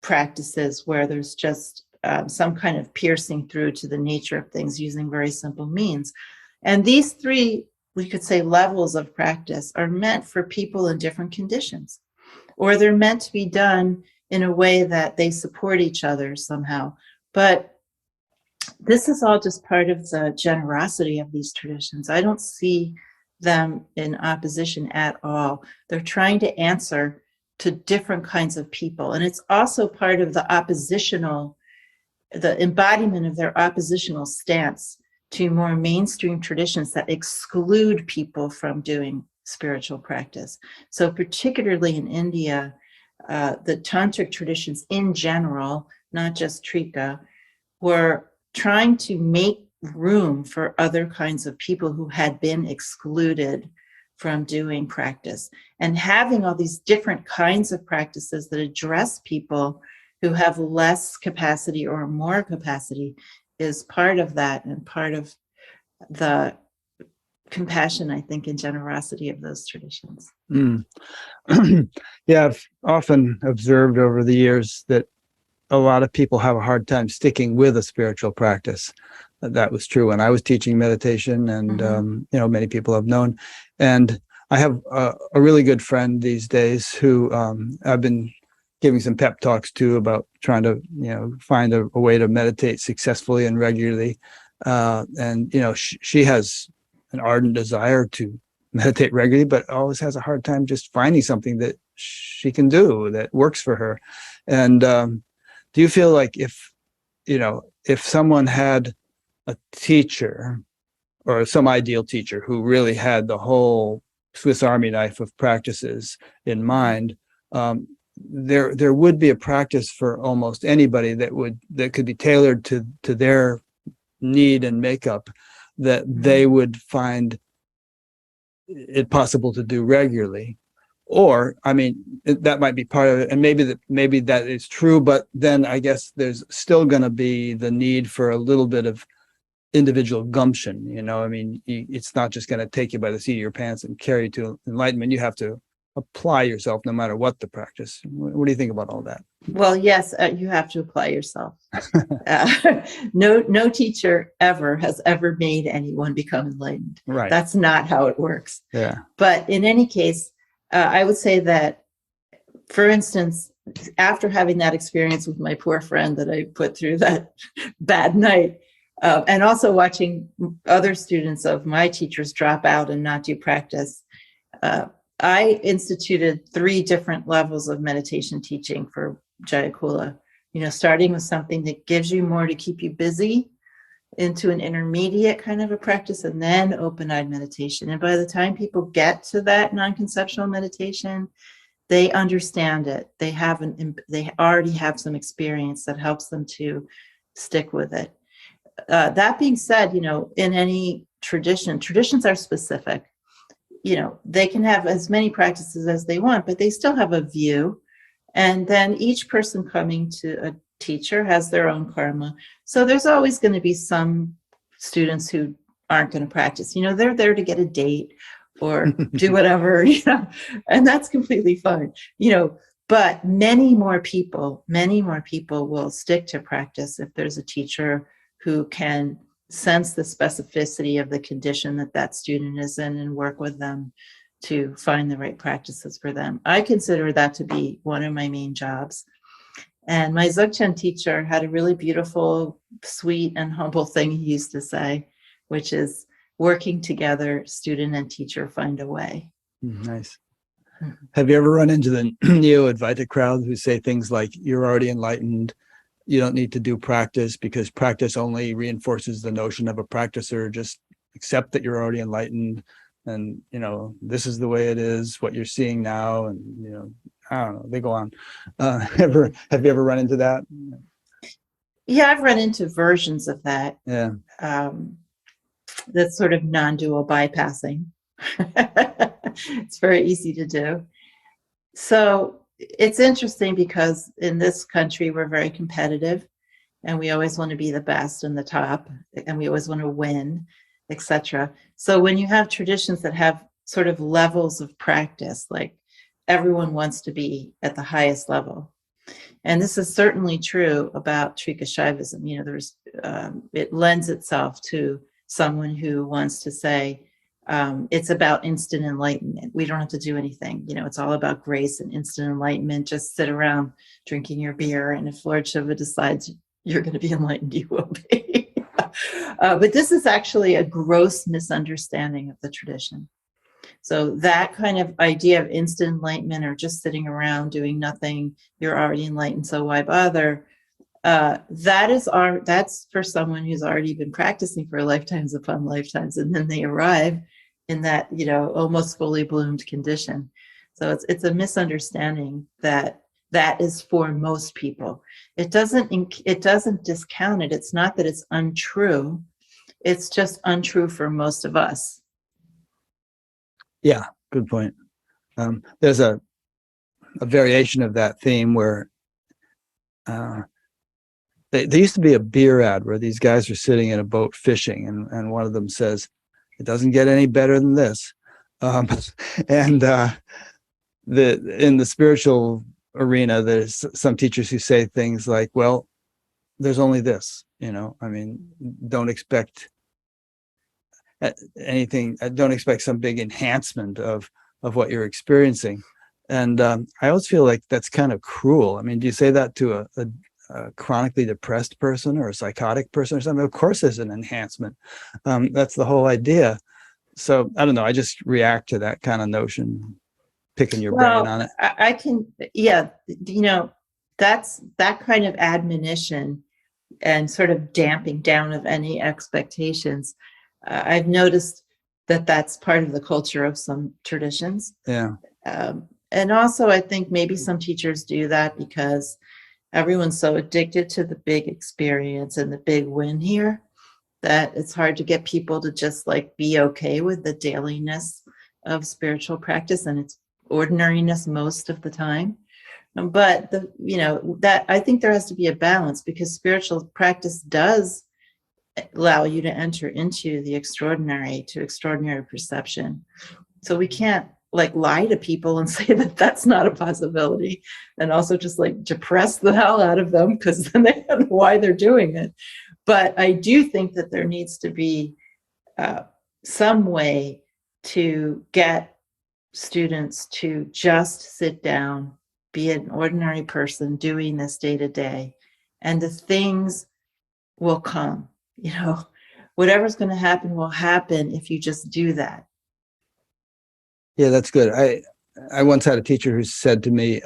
practices where there's just some kind of piercing through to the nature of things using very simple means. And these three, we could say, levels of practice are meant for people in different conditions, or they're meant to be done in a way that they support each other somehow. But this is all just part of the generosity of these traditions. I don't see them in opposition at all. They're trying to answer to different kinds of people. And it's also part of the embodiment of their oppositional stance to more mainstream traditions that exclude people from doing spiritual practice. So particularly in India, the tantric traditions in general, not just Trika, were trying to make room for other kinds of people who had been excluded from doing practice. And having all these different kinds of practices that address people who have less capacity or more capacity is part of that, and part of the compassion, I think, and generosity of those traditions. Mm. Yeah, I've often observed over the years that a lot of people have a hard time sticking with a spiritual practice. That was true when I was teaching meditation, and many people have known. And I have a really good friend these days who I've been giving some pep talks to about trying to find a way to meditate successfully and regularly. And she has an ardent desire to meditate regularly, but always has a hard time just finding something that she can do that works for her. And do you feel like if someone had a teacher or some ideal teacher who really had the whole Swiss Army knife of practices in mind, there would be a practice for almost anybody that could be tailored to their need and makeup, that they would find it possible to do regularly. Or, I mean, that might be part of it, and maybe that is true, but then I guess there's still going to be the need for a little bit of individual gumption. I mean, it's not just going to take you by the seat of your pants and carry you to enlightenment. You have to apply yourself no matter what the practice. What do you think about all that? Well, yes, you have to apply yourself. No teacher has ever made anyone become enlightened. Right. That's not how it works. Yeah. But in any case, I would say that, for instance, after having that experience with my poor friend that I put through that bad night, and also watching other students of my teachers drop out and not do practice, I instituted 3 different levels of meditation teaching for Jayakula. Starting with something that gives you more to keep you busy, into an intermediate kind of a practice, and then open-eyed meditation. And by the time people get to that non-conceptual meditation, they understand it. They already have some experience that helps them to stick with it. That being said, in any traditions are specific. They can have as many practices as they want, but they still have a view. And then each person coming to a teacher has their own karma. So there's always going to be some students who aren't going to practice. They're there to get a date or do whatever, and that's completely fine. But many more people will stick to practice if there's a teacher who can sense the specificity of the condition that student is in and work with them to find the right practices for them. I consider that to be one of my main jobs. And my Dzogchen teacher had a really beautiful, sweet, and humble thing he used to say, which is, working together, student and teacher find a way. Nice. Have you ever run into the Neo-Advaita crowd who say things like, you're already enlightened, you don't need to do practice because practice only reinforces the notion of a practicer, just accept that you're already enlightened, and this is the way it is, what you're seeing now, and I don't know, they go on. Have you ever run into that? Yeah, I've run into versions of that. Yeah. That's sort of non-dual bypassing. It's very easy to do. So it's interesting because in this country, we're very competitive, and we always want to be the best and the top, and we always want to win, etc. So when you have traditions that have sort of levels of practice, like everyone wants to be at the highest level. And this is certainly true about Trika Shaivism. It lends itself to someone who wants to say, it's about instant enlightenment. We don't have to do anything. It's all about grace and instant enlightenment. Just sit around drinking your beer, and if Lord Shiva decides you're going to be enlightened, you will be. But this is actually a gross misunderstanding of the tradition. So that kind of idea of instant enlightenment, or just sitting around doing nothing, you're already enlightened, so why bother? That's for someone who's already been practicing for lifetimes upon lifetimes, and then they arrive in that almost fully bloomed condition. So it's a misunderstanding that is for most people. It doesn't discount it. It's not that it's untrue. It's just untrue for most of us. Yeah, good point. There's a variation of that theme where there used to be a beer ad where these guys are sitting in a boat fishing, and one of them says, "It doesn't get any better than this." Um, and in the spiritual arena, there's some teachers who say things like, "Well, there's only this, I mean, don't expect anything. Don't expect some big enhancement of what you're experiencing." And I always feel like that's kind of cruel. I mean, do you say that to a chronically depressed person or a psychotic person or something? Of course, there's an enhancement. That's the whole idea. So I don't know. I just react to that kind of notion, picking your brain on it. I can, yeah, that's that kind of admonition and sort of damping down of any expectations. I've noticed that that's part of the culture of some traditions. Yeah. And also, I think maybe some teachers do that because everyone's so addicted to the big experience and the big win here that it's hard to get people to just like be okay with the dailiness of spiritual practice and its ordinariness most of the time. But that I think there has to be a balance, because spiritual practice does allow you to enter into the extraordinary, to extraordinary perception. So we can't like lie to people and say that that's not a possibility, and also just like depress the hell out of them because then they don't know why they're doing it. But I do think that there needs to be some way to get students to just sit down, be an ordinary person doing this day to day, and the things will come. Whatever's going to happen will happen if you just do that. Yeah, that's good. I once had a teacher who said to me,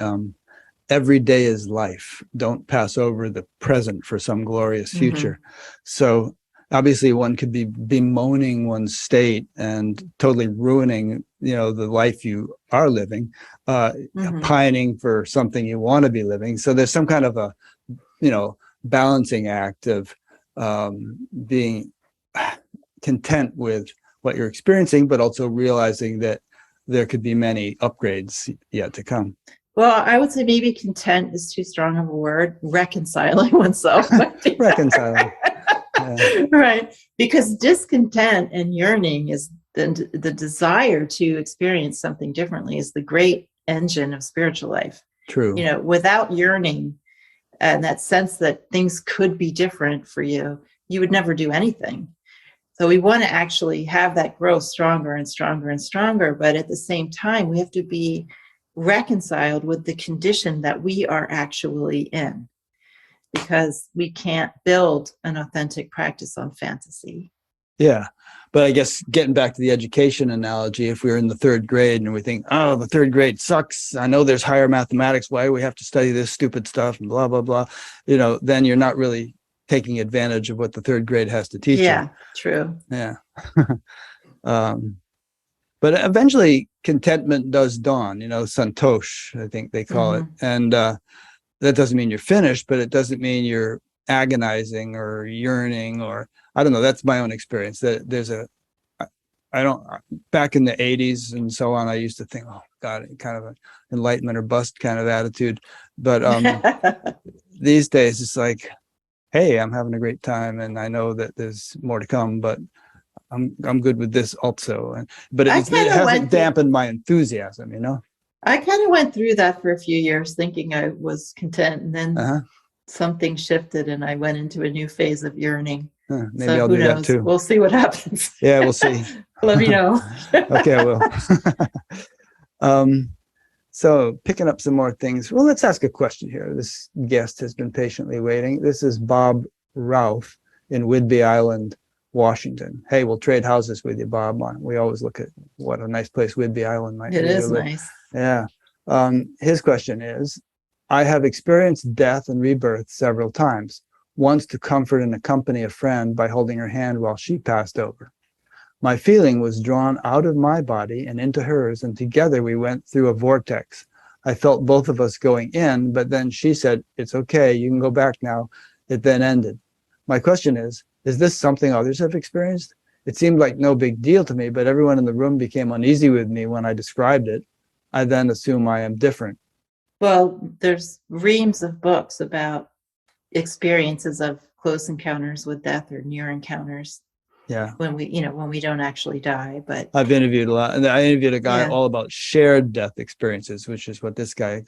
every day is life. Don't pass over the present for some glorious future. So obviously one could be bemoaning one's state and totally ruining, the life you are living, pining for something you want to be living. So there's some kind of a, balancing act of being content with what you're experiencing, but also realizing that there could be many upgrades yet to come. Well, I would say maybe content is too strong of a word. Reconciling oneself. Reconciling. Yeah. Right. Because discontent and yearning is the desire to experience something differently is the great engine of spiritual life. True. Without yearning and that sense that things could be different for you, you would never do anything. So we want to actually have that grow stronger and stronger and stronger. But at the same time, we have to be reconciled with the condition that we are actually in, because we can't build an authentic practice on fantasy. Yeah. But I guess getting back to the education analogy, if we're in the third grade and we think, oh, the third grade sucks. I know there's higher mathematics. Why do we have to study this stupid stuff and blah, blah, blah. Then you're not really taking advantage of what the third grade has to teach you. Yeah, true. Yeah. But eventually contentment does dawn, santosh, I think they call it. And that doesn't mean you're finished, but it doesn't mean you're agonizing or yearning, or I don't know. That's my own experience. That there's back in the 80s and so on, I used to think, oh God, kind of an enlightenment or bust kind of attitude. But these days it's like, hey, I'm having a great time and I know that there's more to come, but I'm good with this also. But it hasn't dampened my enthusiasm, I kind of went through that for a few years thinking I was content, and then something shifted and I went into a new phase of yearning. Maybe so I'll do that too. We'll see what happens. Yeah, we'll see. Let me know. Okay, I will. So picking up some more things. Well, let's ask a question here. This guest has been patiently waiting. This is Bob Ralph in Whidbey Island, Washington. Hey, we'll trade houses with you, Bob. We always look at what a nice place Whidbey Island might be. It is nice. Yeah. His question is, I have experienced death and rebirth several times, once to comfort and accompany a friend by holding her hand while she passed over. My feeling was drawn out of my body and into hers, and together we went through a vortex. I felt both of us going in, but then she said, it's okay, you can go back now. It then ended. My question is this something others have experienced? it seemed like no big deal to me, but everyone in the room became uneasy with me when I described it. I then assume I am different. Well, there's reams of books about experiences of close encounters with death or near encounters Yeah. when we don't actually die. But I've interviewed a lot, and I interviewed a guy yeah, all about shared death experiences, which is what this guy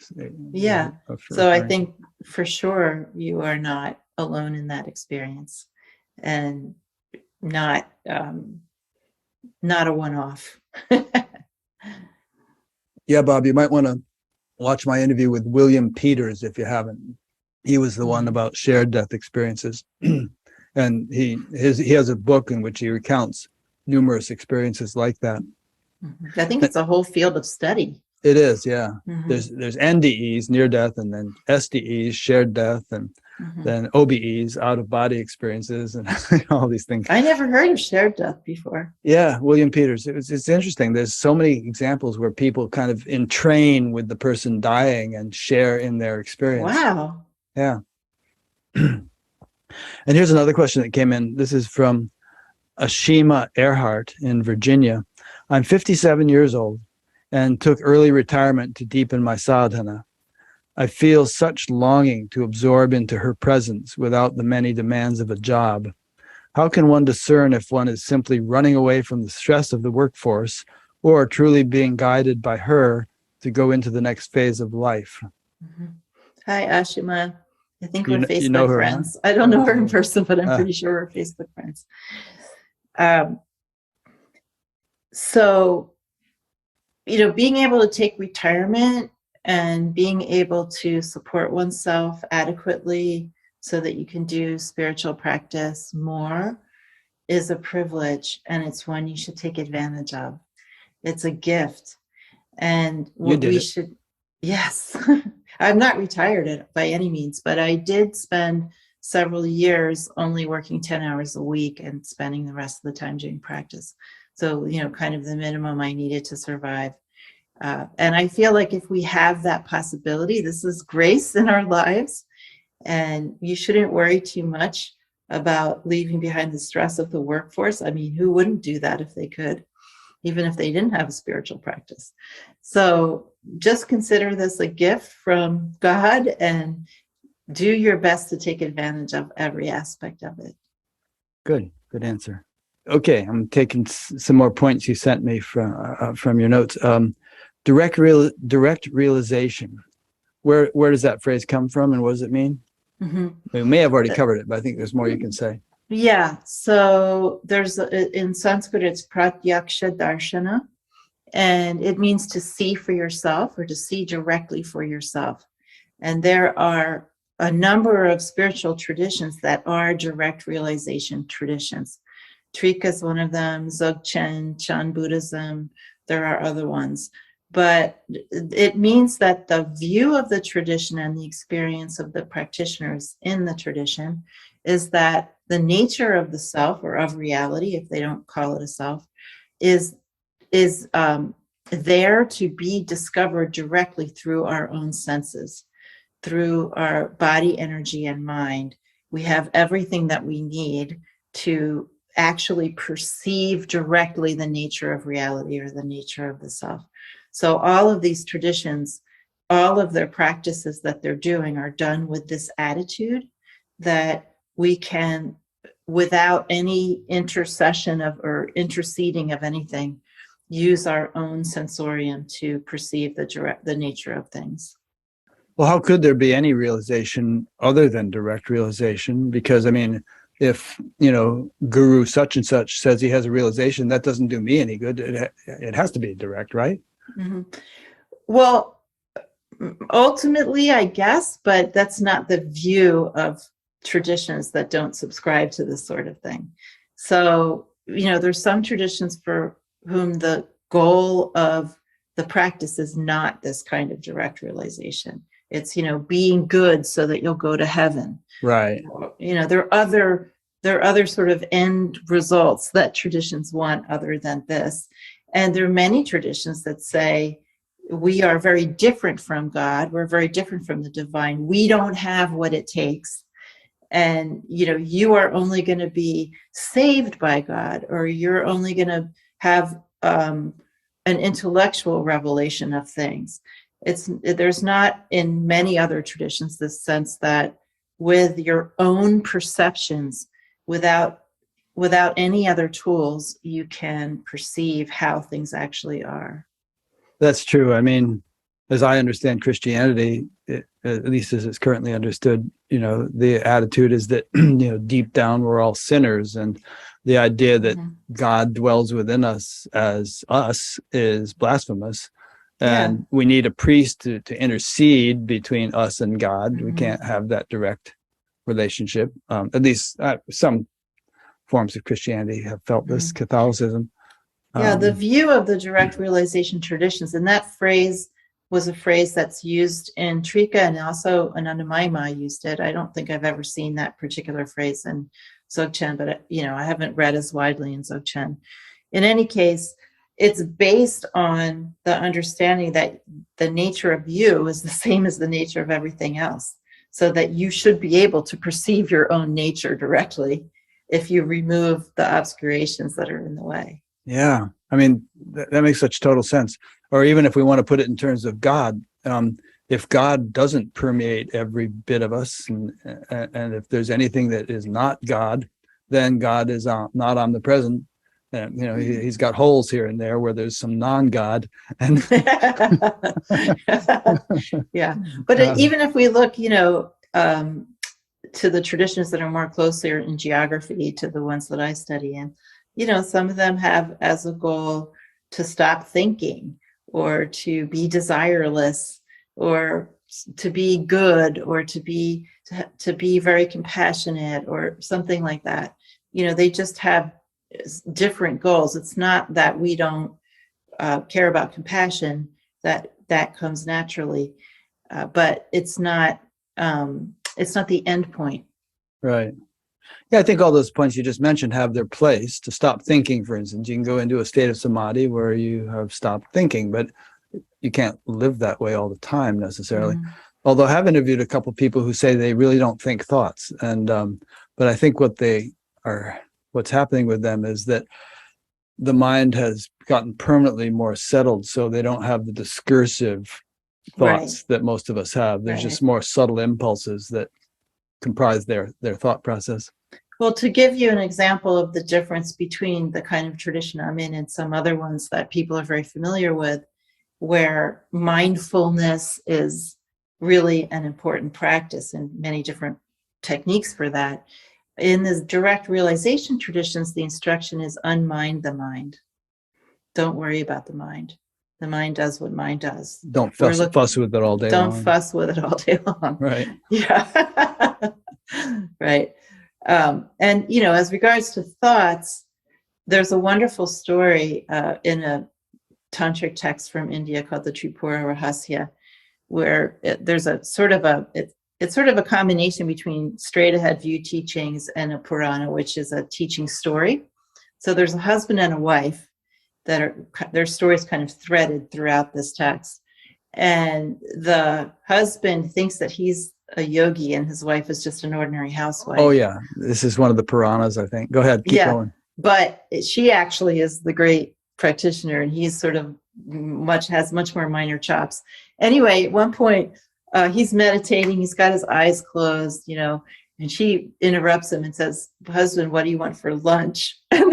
yeah. was So I referring to. think for sure you are not alone in that experience, and not not a one-off. Yeah, Bob, you might want to watch my interview with William Peters if you haven't. He was the one about shared death experiences. And he has a book in which he recounts numerous experiences like that. I think it's a whole field of study. It is, yeah. Mhm. There's NDEs, near death, and then SDEs, shared death, and then OBEs, out of body experiences, and all these things. I never heard of shared death before. Yeah, William Peters. It's interesting. There's so many examples where people kind of entrain with the person dying and share in their experience. Wow. Yeah. And here's another question that came in. This is from Ashima Earhart in Virginia. I'm 57 years old and took early retirement to deepen my sadhana. I feel such longing to absorb into her presence without the many demands of a job. How can one discern if one is simply running away from the stress of the workforce or truly being guided by her to go into the next phase of life? Hi, Ashima. I think we're Facebook you know her, friends. huh? I don't know her in person, but I'm pretty sure we're Facebook friends. So, being able to take retirement and being able to support oneself adequately so that you can do spiritual practice more is a privilege, and it's one you should take advantage of. It's a gift. And what we should, yes, I'm not retired by any means, but I did spend several years only working 10 hours a week and spending the rest of the time doing practice. So, kind of the minimum I needed to survive. And I feel like if we have that possibility, this is grace in our lives, and you shouldn't worry too much about leaving behind the stress of the workforce. I mean, who wouldn't do that if they could, even if they didn't have a spiritual practice? So just consider this a gift from God and do your best to take advantage of every aspect of it. Good answer. Okay, I'm taking some more points you sent me from your notes. Direct realization. Where does that phrase come from, and what does it mean? We may have already covered it, but I think there's more you can say. Yeah. So there's in Sanskrit, it's pratyaksha darshana, and it means to see for yourself or to see directly for yourself. And there are a number of spiritual traditions that are direct realization traditions. Trika is one of them, Dzogchen, Chan Buddhism, there are other ones. But it means that the view of the tradition and the experience of the practitioners in the tradition is that the nature of the self, or of reality, if they don't call it a self, is there to be discovered directly through our own senses, through our body, energy, and mind. We have everything that we need to actually perceive directly the nature of reality or the nature of the self. So all of these traditions, all of their practices that they're doing are done with this attitude that we can, without any intercession of or interceding of anything, use our own sensorium to perceive the nature of things. Well, how could there be any realization other than direct realization? Because, I mean, if, guru such and such says he has a realization, that doesn't do me any good. It has to be direct, right? Mm-hmm. Well, ultimately, I guess, but that's not the view of traditions that don't subscribe to this sort of thing. So, there's some traditions for whom the goal of the practice is not this kind of direct realization. It's, being good so that you'll go to heaven. Right. There are other sort of end results that traditions want other than this. And there are many traditions that say we are very different from God. We're very different from the divine. We don't have what it takes. And, you are only going to be saved by God, or you're only going to have an intellectual revelation of things. There's not in many other traditions this sense that with your own perceptions, without any other tools, you can perceive how things actually are. That's true. I mean, as I understand Christianity, at least as it's currently understood, the attitude is that, deep down we're all sinners, and the idea that God dwells within us as us is blasphemous. And we need a priest to intercede between us and God. We can't have that direct relationship. At least some forms of Christianity have felt this. Catholicism. The view of the direct realization traditions, and that phrase was a phrase that's used in Trika, and also Ananda Mayama used it. I don't think I've ever seen that particular phrase in Dzogchen, but I haven't read as widely in Dzogchen. In any case, it's based on the understanding that the nature of you is the same as the nature of everything else, so that you should be able to perceive your own nature directly if you remove the obscurations that are in the way. Yeah, I mean, that makes such total sense. Or even if we want to put it in terms of God, if God doesn't permeate every bit of us, and if there's anything that is not God, then God is not omnipresent. And, he's got holes here and there where there's some non-God. And yeah, but even if we look, to the traditions that are more closer in geography to the ones that I study in, some of them have as a goal to stop thinking, or to be desireless, or to be good, or to be very compassionate, or something like that. They just have different goals. It's not that we don't care about compassion, that comes naturally, but it's not the end point. Right. Yeah, I think all those points you just mentioned have their place. To stop thinking, for instance, you can go into a state of samadhi where you have stopped thinking, but you can't live that way all the time necessarily. Although I have interviewed a couple of people who say they really don't think thoughts, and but I think what's happening with them is that the mind has gotten permanently more settled, so they don't have the discursive thoughts that most of us have. There's just more subtle impulses that comprise their thought process. Well, to give you an example of the difference between the kind of tradition I'm in and some other ones that people are very familiar with, where mindfulness is really an important practice and many different techniques for that. In the direct realization traditions, the instruction is unmind the mind. Don't worry about the mind. The mind does what mind does. Don't fuss with it all day long. Don't fuss with it all day long. Right. Yeah. Right. And, as regards to thoughts, there's a wonderful story in a tantric text from India called the Tripura Rahasya, where there's a sort of it's sort of a combination between straight ahead view teachings and a Purana, which is a teaching story. So there's a husband and a wife their stories kind of threaded throughout this text. And the husband thinks that he's a yogi and his wife is just an ordinary housewife. Oh yeah, this is one of the Puranas, I think. Go ahead, keep going. But she actually is the great practitioner, and he's sort of has much more minor chops. Anyway, at one point, he's meditating. He's got his eyes closed, and she interrupts him and says, "Husband, what do you want for lunch?" And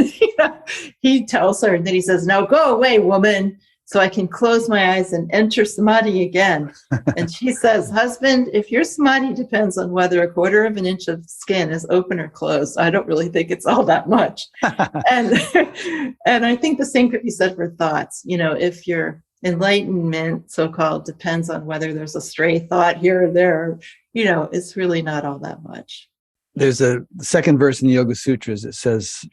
he tells her, and then he says, "Now go away, woman, so I can close my eyes and enter samadhi again." And she says, "Husband, if your samadhi depends on whether a quarter of an inch of skin is open or closed, I don't really think it's all that much." and I think the same could be said for thoughts. If your enlightenment, so-called, depends on whether there's a stray thought here or there, it's really not all that much. There's a second verse in the Yoga Sutras. It says,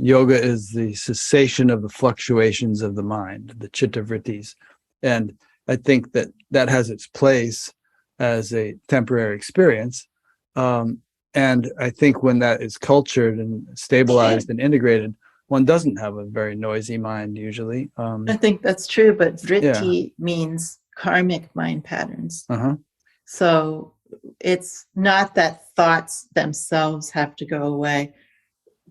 yoga is the cessation of the fluctuations of the mind, the chitta vrittis. And I think that has its place as a temporary experience. And I think when that is cultured and stabilized and integrated, one doesn't have a very noisy mind usually. I think that's true, but vritti means karmic mind patterns. Uh-huh. So it's not that thoughts themselves have to go away,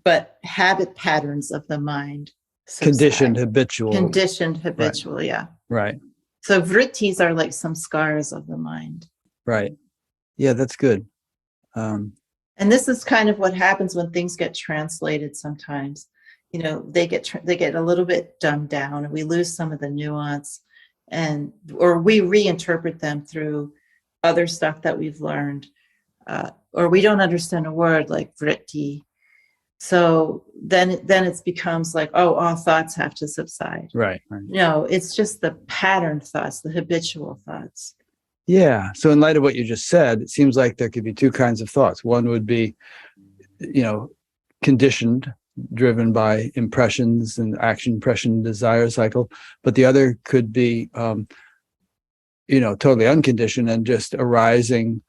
but habit patterns of the mind subside. Conditioned, habitual. Conditioned, habitual, yeah. Right. So vrittis are like some scars of the mind. Right. Yeah, that's good. And this is kind of what happens when things get translated sometimes. You know, they get a little bit dumbed down, and we lose some of the nuance, or we reinterpret them through other stuff that we've learned, or we don't understand a word like vritti. So then it becomes like, oh, all thoughts have to subside. Right. No, it's just the patterned thoughts, the habitual thoughts. Yeah. So in light of what you just said, it seems like there could be two kinds of thoughts. One would be, conditioned, driven by impressions and action, impression, desire cycle. But the other could be, totally unconditioned and just arising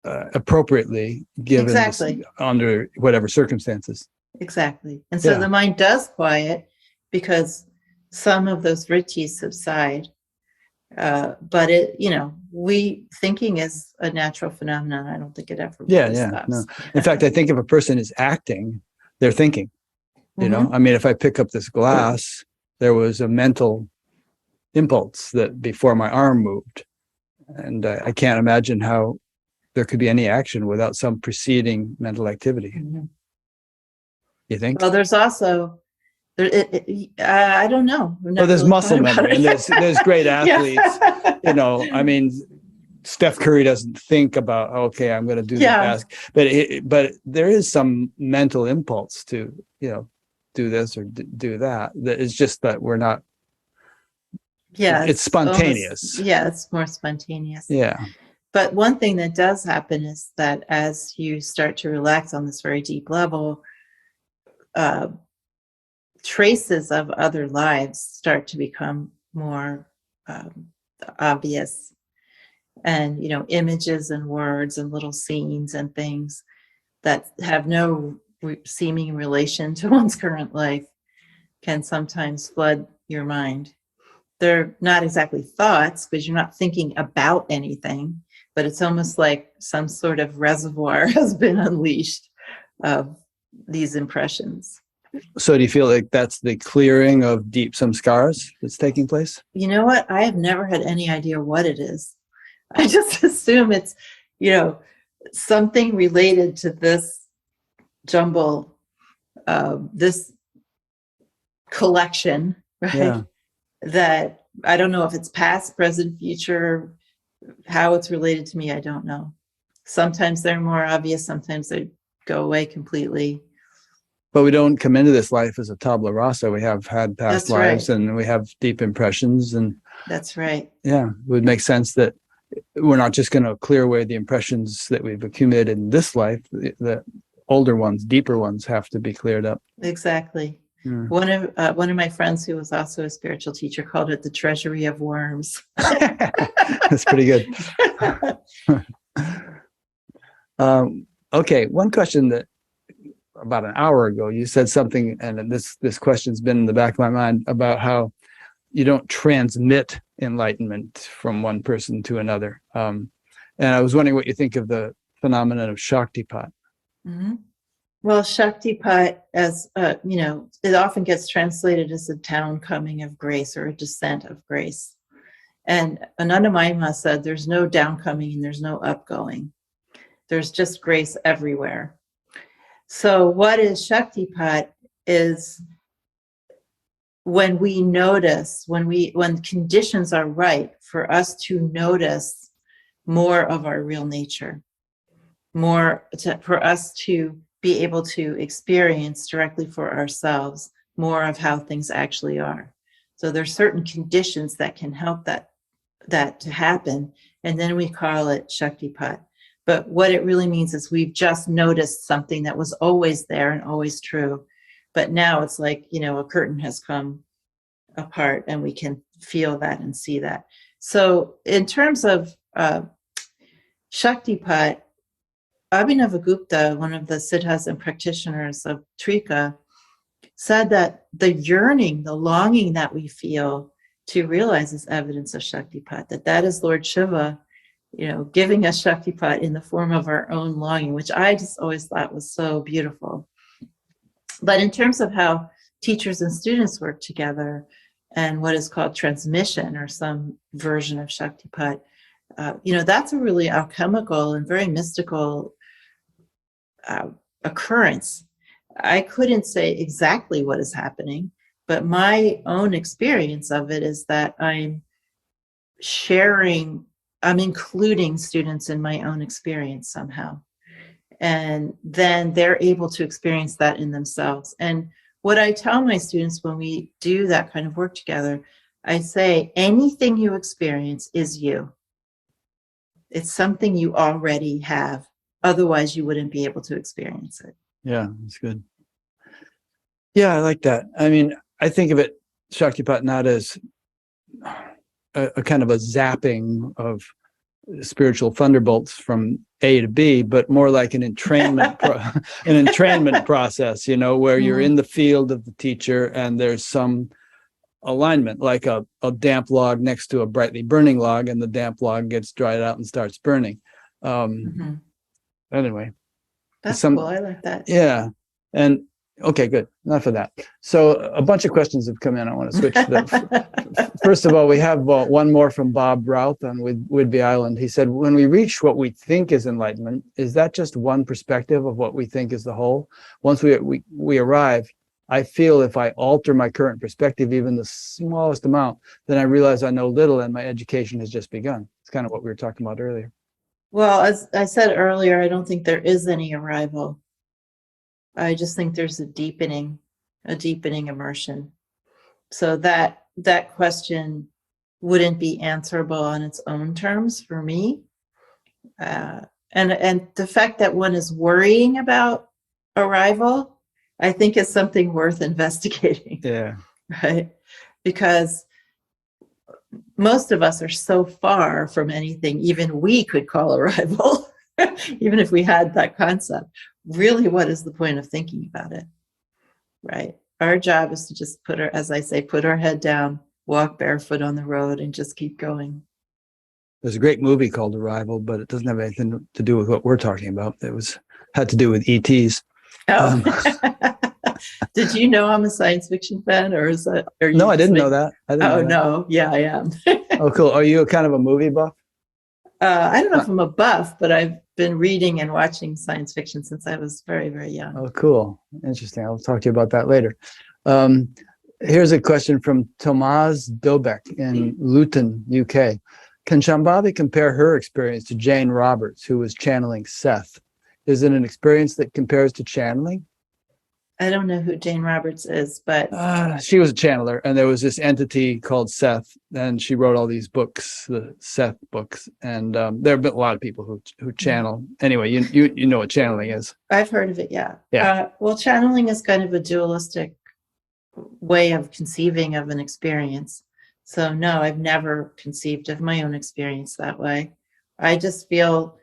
appropriately given under whatever circumstances. Exactly. And so the mind does quiet because some of those vrittis subside. But thinking is a natural phenomenon. I don't think it ever really stops. No. In fact, I think if a person is acting, they're thinking. I mean, if I pick up this glass, there was a mental impulse that before my arm moved, and I can't imagine how there could be any action without some preceding mental activity. Mm-hmm. You think? Well, there's also. I don't know. Well, there's really muscle memory, and there's great athletes. I mean, Steph Curry doesn't think about, okay, I'm going to do the basket, but there is some mental impulse to, do this or do that. That is just that we're not. Yeah, it's spontaneous. It's more spontaneous. Yeah. But one thing that does happen is that as you start to relax on this very deep level, traces of other lives start to become more obvious, and images and words and little scenes and things that have no seeming relation to one's current life can sometimes flood your mind. They're not exactly thoughts because you're not thinking about anything, but it's almost like some sort of reservoir has been unleashed of these impressions. So do you feel like that's the clearing of deep samskaras that's taking place? You know what? I have never had any idea what it is. I just assume it's, something related to this jumble, this collection, right? Yeah. That I don't know if it's past, present, future, how it's related to me. I don't know. Sometimes they're more obvious. Sometimes they go away completely. But we don't come into this life as a tabula rasa. We have had past lives, and we have deep impressions. And that's right. Yeah, it would make sense that we're not just going to clear away the impressions that we've accumulated in this life. The older ones, deeper ones, have to be cleared up. Exactly. One of my friends who was also a spiritual teacher called it the treasury of worms. That's pretty good. Okay, one question that about an hour ago you said something, and this question's been in the back of my mind, about how you don't transmit enlightenment from one person to another. And I was wondering what you think of the phenomenon of Shaktipat. Mm-hmm. Well, Shaktipat, as it often gets translated as a downcoming of grace or a descent of grace. And Ananda Mahima said there's no downcoming and there's no upgoing. There's just grace everywhere. So what is Shaktipat is when we notice, when conditions are right for us to notice more of our real nature, for us to be able to experience directly for ourselves more of how things actually are. So there's certain conditions that can help that to happen, and then we call it Shaktipat. But what it really means is we've just noticed something that was always there and always true, but now it's like, a curtain has come apart and we can feel that and see that. So in terms of Shaktipat, Abhinavagupta, one of the siddhas and practitioners of Trika, said that the yearning, the longing that we feel to realize is evidence of Shaktipat, that is Lord Shiva giving us Shaktipat in the form of our own longing, which I just always thought was so beautiful. But in terms of how teachers and students work together and what is called transmission or some version of Shaktipat, that's a really alchemical and very mystical occurrence. I couldn't say exactly what is happening, but my own experience of it is that I'm including students in my own experience somehow. And then they're able to experience that in themselves. And what I tell my students when we do that kind of work together, I say, anything you experience is you. It's something you already have. Otherwise, you wouldn't be able to experience it. Yeah, that's good. Yeah, I like that. I mean, I think of it, Shaktipat, not as a kind of a zapping of spiritual thunderbolts from A to B, but more like an entrainment an entrainment process, where you're in the field of the teacher and there's some alignment, like a damp log next to a brightly burning log, and the damp log gets dried out and starts burning. Anyway, that's cool. I like that. Yeah. And okay, good. Enough of that. So a bunch of questions have come in. I want to switch to them. First of all, we have one more from Bob Routh on Whidbey Island. He said, when we reach what we think is enlightenment, is that just one perspective of what we think is the whole? Once we arrive, I feel if I alter my current perspective, even the smallest amount, then I realize I know little and my education has just begun. It's kind of what we were talking about earlier. Well, as I said earlier, I don't think there is any arrival. I just think there's a deepening immersion. So that question wouldn't be answerable on its own terms for me. And the fact that one is worrying about arrival, I think is something worth investigating. Yeah. Right? Because most of us are so far from anything even we could call arrival, even if we had that concept. Really, what is the point of thinking about it? Right? Our job is to just put our head down, walk barefoot on the road, and just keep going. There's a great movie called Arrival, but it doesn't have anything to do with what we're talking about. Had to do with ETs. Oh. Did you know I'm a science fiction fan, or is that? No, I didn't know that. No, yeah, I am. Oh, cool. Are you kind of a movie buff? I don't know if I'm a buff, but I've been reading and watching science fiction since I was very, very young. Oh, cool. Interesting. I'll talk to you about that later. Here's a question from Tomas Dobek in Luton, UK. Can Shambhavi compare her experience to Jane Roberts, who was channeling Seth? Is it an experience that compares to channeling? I don't know who Jane Roberts is, but she was a channeler, and there was this entity called Seth, and she wrote all these books, the Seth books, and there have been a lot of people who channel. Anyway, you know what channeling is. I've heard of it, yeah. Yeah. Well, channeling is kind of a dualistic way of conceiving of an experience. So no, I've never conceived of my own experience that way. I just feel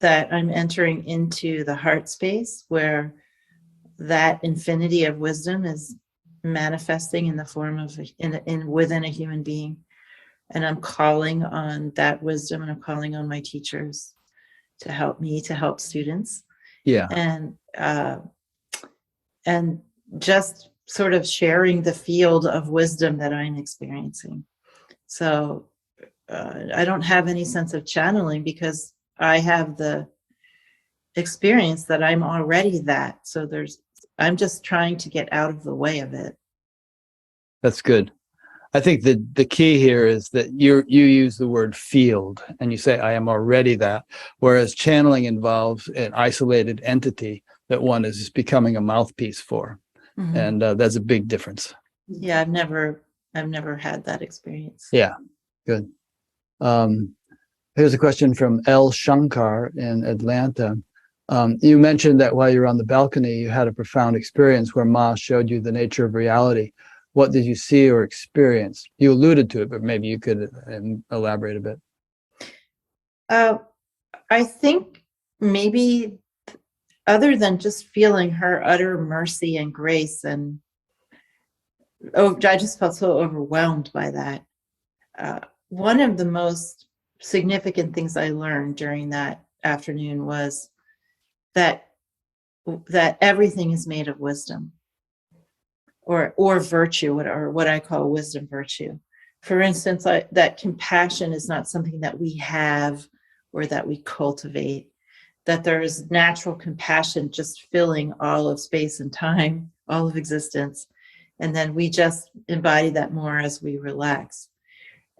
that I'm entering into the heart space where that infinity of wisdom is manifesting in the form of within a human being, and I'm calling on that wisdom, and I'm calling on my teachers to help me to help students. Yeah. And just sort of sharing the field of wisdom that I'm experiencing. So I don't have any sense of channeling because I have the experience that I'm already that. So I'm just trying to get out of the way of it. That's good. I think the key here is that you use the word field and you say, I am already that, whereas channeling involves an isolated entity that one is becoming a mouthpiece for. Mm-hmm. And that's a big difference. Yeah, I've never had that experience. Yeah, good. Here's a question from L. Shankar in Atlanta. You mentioned that while you were on the balcony, you had a profound experience where Ma showed you the nature of reality. What did you see or experience? You alluded to it, but maybe you could elaborate a bit. I think maybe other than just feeling her utter mercy and grace, and I just felt so overwhelmed by that. One of the most significant things I learned during that afternoon was that everything is made of wisdom, or virtue, or what I call wisdom virtue. For instance, that compassion is not something that we have or that we cultivate, that there is natural compassion just filling all of space and time, all of existence. And then we just embody that more as we relax.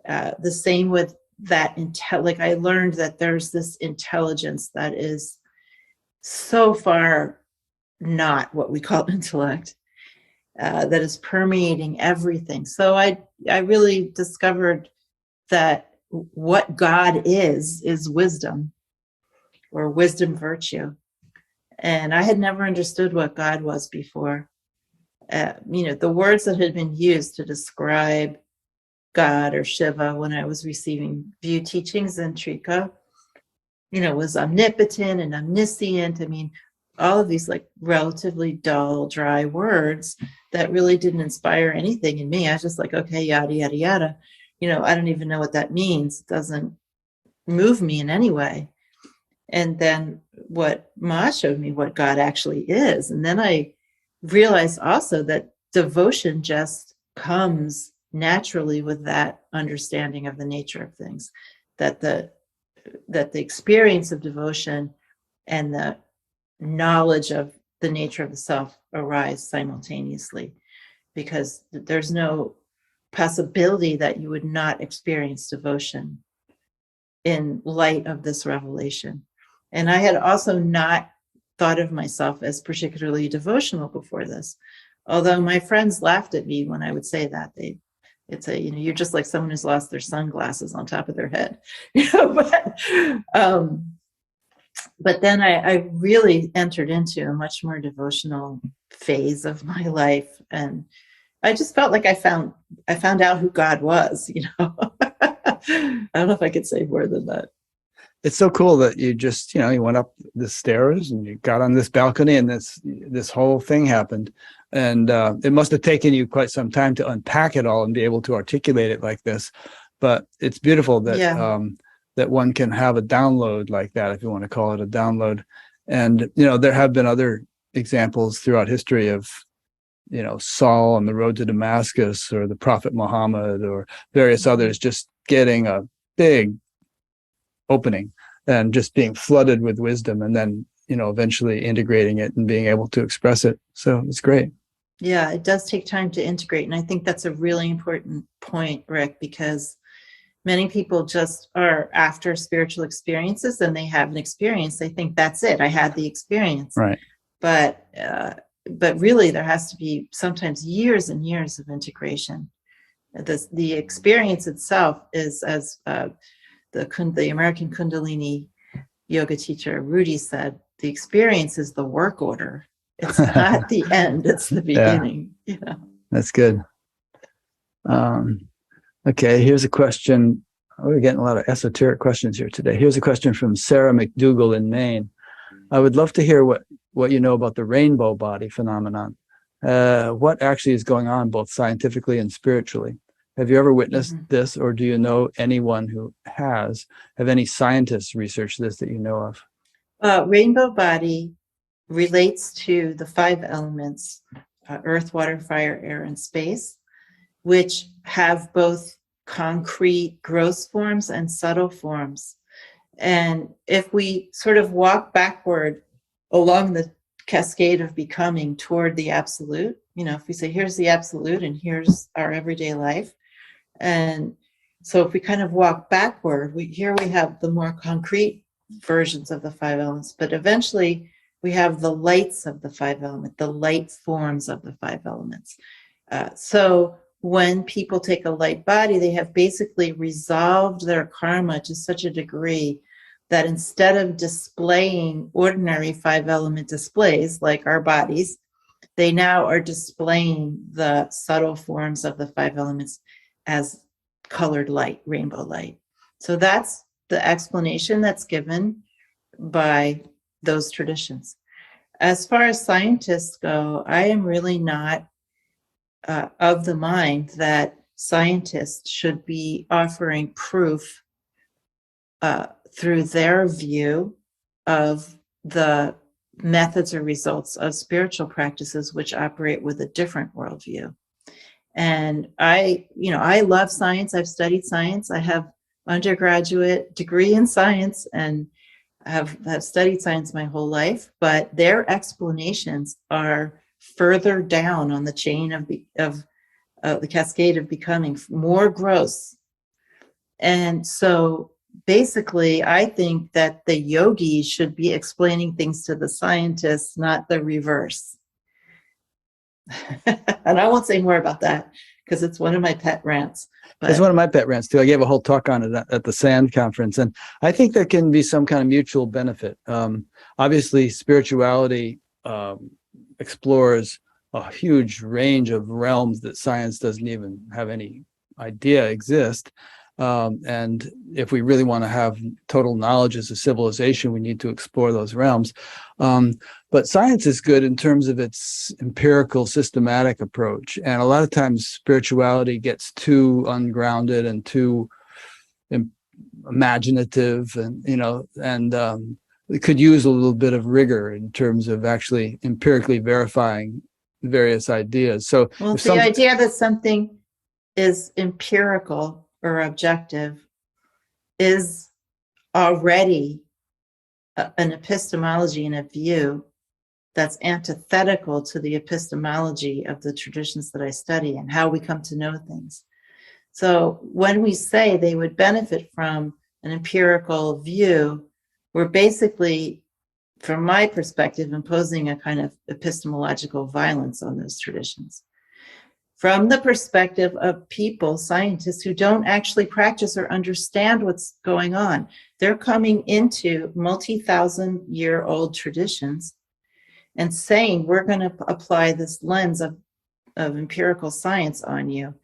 The same with that, like I learned that there's this intelligence that is so far not what we call intellect, that is permeating everything. So I really discovered that what God is wisdom, or wisdom virtue. And I had never understood what God was before. The words that had been used to describe God or Shiva when I was receiving view teachings in Trika, was omnipotent and omniscient. I mean, all of these like relatively dull, dry words that really didn't inspire anything in me. I was just like, okay, yada, yada, yada. I don't even know what that means. It doesn't move me in any way. And then what Ma showed me what God actually is. And then I realized also that devotion just comes naturally with that understanding of the nature of things, that the experience of devotion and the knowledge of the nature of the self arise simultaneously, because there's no possibility that you would not experience devotion in light of this revelation. And I had also not thought of myself as particularly devotional before this, although my friends laughed at me when I would say that. They'd say, you're just like someone who's lost their sunglasses on top of their head. But then I really entered into a much more devotional phase of my life, and I just felt like I found out who God was. I don't know if I could say more than that. It's so cool that you just, you went up the stairs and you got on this balcony, and this whole thing happened. And it must have taken you quite some time to unpack it all and be able to articulate it like this. But it's beautiful that that one can have a download like that, if you want to call it a download. And, there have been other examples throughout history of, Saul on the road to Damascus, or the Prophet Muhammad, or various others just getting a big opening and just being flooded with wisdom, and then, eventually integrating it and being able to express it. So it's great. Yeah, it does take time to integrate. And I think that's a really important point, Rick, because many people just are after spiritual experiences, and they have an experience. They think that's it. I had the experience. Right. But really, there has to be sometimes years and years of integration. The experience itself is, as the American Kundalini yoga teacher Rudy said, the experience is the work order. It's not the end, it's the beginning. Yeah. That's good. Okay, here's a question. We're getting a lot of esoteric questions here today. Here's a question from Sarah McDougall in Maine. I would love to hear what you know about the rainbow body phenomenon. What actually is going on, both scientifically and spiritually? Have you ever witnessed this, or do you know anyone who has? Have any scientists researched this that you know of? Rainbow body relates to the 5 elements, earth, water, fire, air, and space, which have both concrete gross forms and subtle forms. And if we sort of walk backward along the cascade of becoming toward the absolute, if we say, here's the absolute and here's our everyday life. And so if we kind of walk backward, we have the more concrete versions of the 5 elements, but eventually we have the lights of the 5 elements, the light forms of the 5 elements. So when people take a light body, they have basically resolved their karma to such a degree that instead of displaying ordinary 5 element displays like our bodies, they now are displaying the subtle forms of the 5 elements as colored light, rainbow light. So that's the explanation that's given by those traditions. As far as scientists go, I am really not of the mind that scientists should be offering proof through their view of the methods or results of spiritual practices which operate with a different worldview. And I love science. I've studied science. I have undergraduate degree in science and have studied science my whole life, but their explanations are further down on the chain of the cascade of becoming more gross. And so basically, I think that the yogis should be explaining things to the scientists, not the reverse. And I won't say more about that because it's one of my pet rants. But it's one of my pet rants too. I gave a whole talk on it at the SAND conference, and I think there can be some kind of mutual benefit. Obviously, spirituality explores a huge range of realms that science doesn't even have any idea exist. And if we really want to have total knowledge as a civilization, we need to explore those realms. But science is good in terms of its empirical, systematic approach. And a lot of times spirituality gets too ungrounded and too imaginative, and, it could use a little bit of rigor in terms of actually empirically verifying various ideas. So the idea that something is empirical or objective is already an epistemology and a view that's antithetical to the epistemology of the traditions that I study and how we come to know things. So when we say they would benefit from an empirical view, we're basically, from my perspective, imposing a kind of epistemological violence on those traditions. From the perspective of people, scientists who don't actually practice or understand what's going on, they're coming into multi-thousand-year-old traditions and saying, we're going to apply this lens of empirical science on you,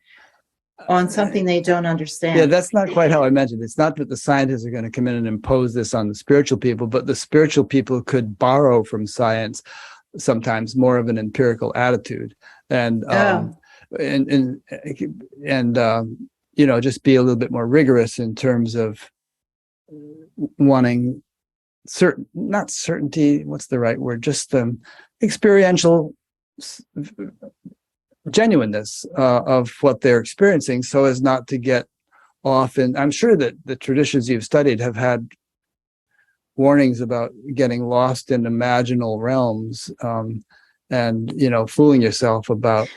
on something they don't understand. Yeah, that's not quite how I mentioned it. It's not that the scientists are going to come in and impose this on the spiritual people, but the spiritual people could borrow from science sometimes more of an empirical attitude. And just be a little bit more rigorous in terms of wanting not certainty, what's the right word, just experiential genuineness of what they're experiencing, so as not to get off. And I'm sure that the traditions you've studied have had warnings about getting lost in imaginal realms, and fooling yourself about.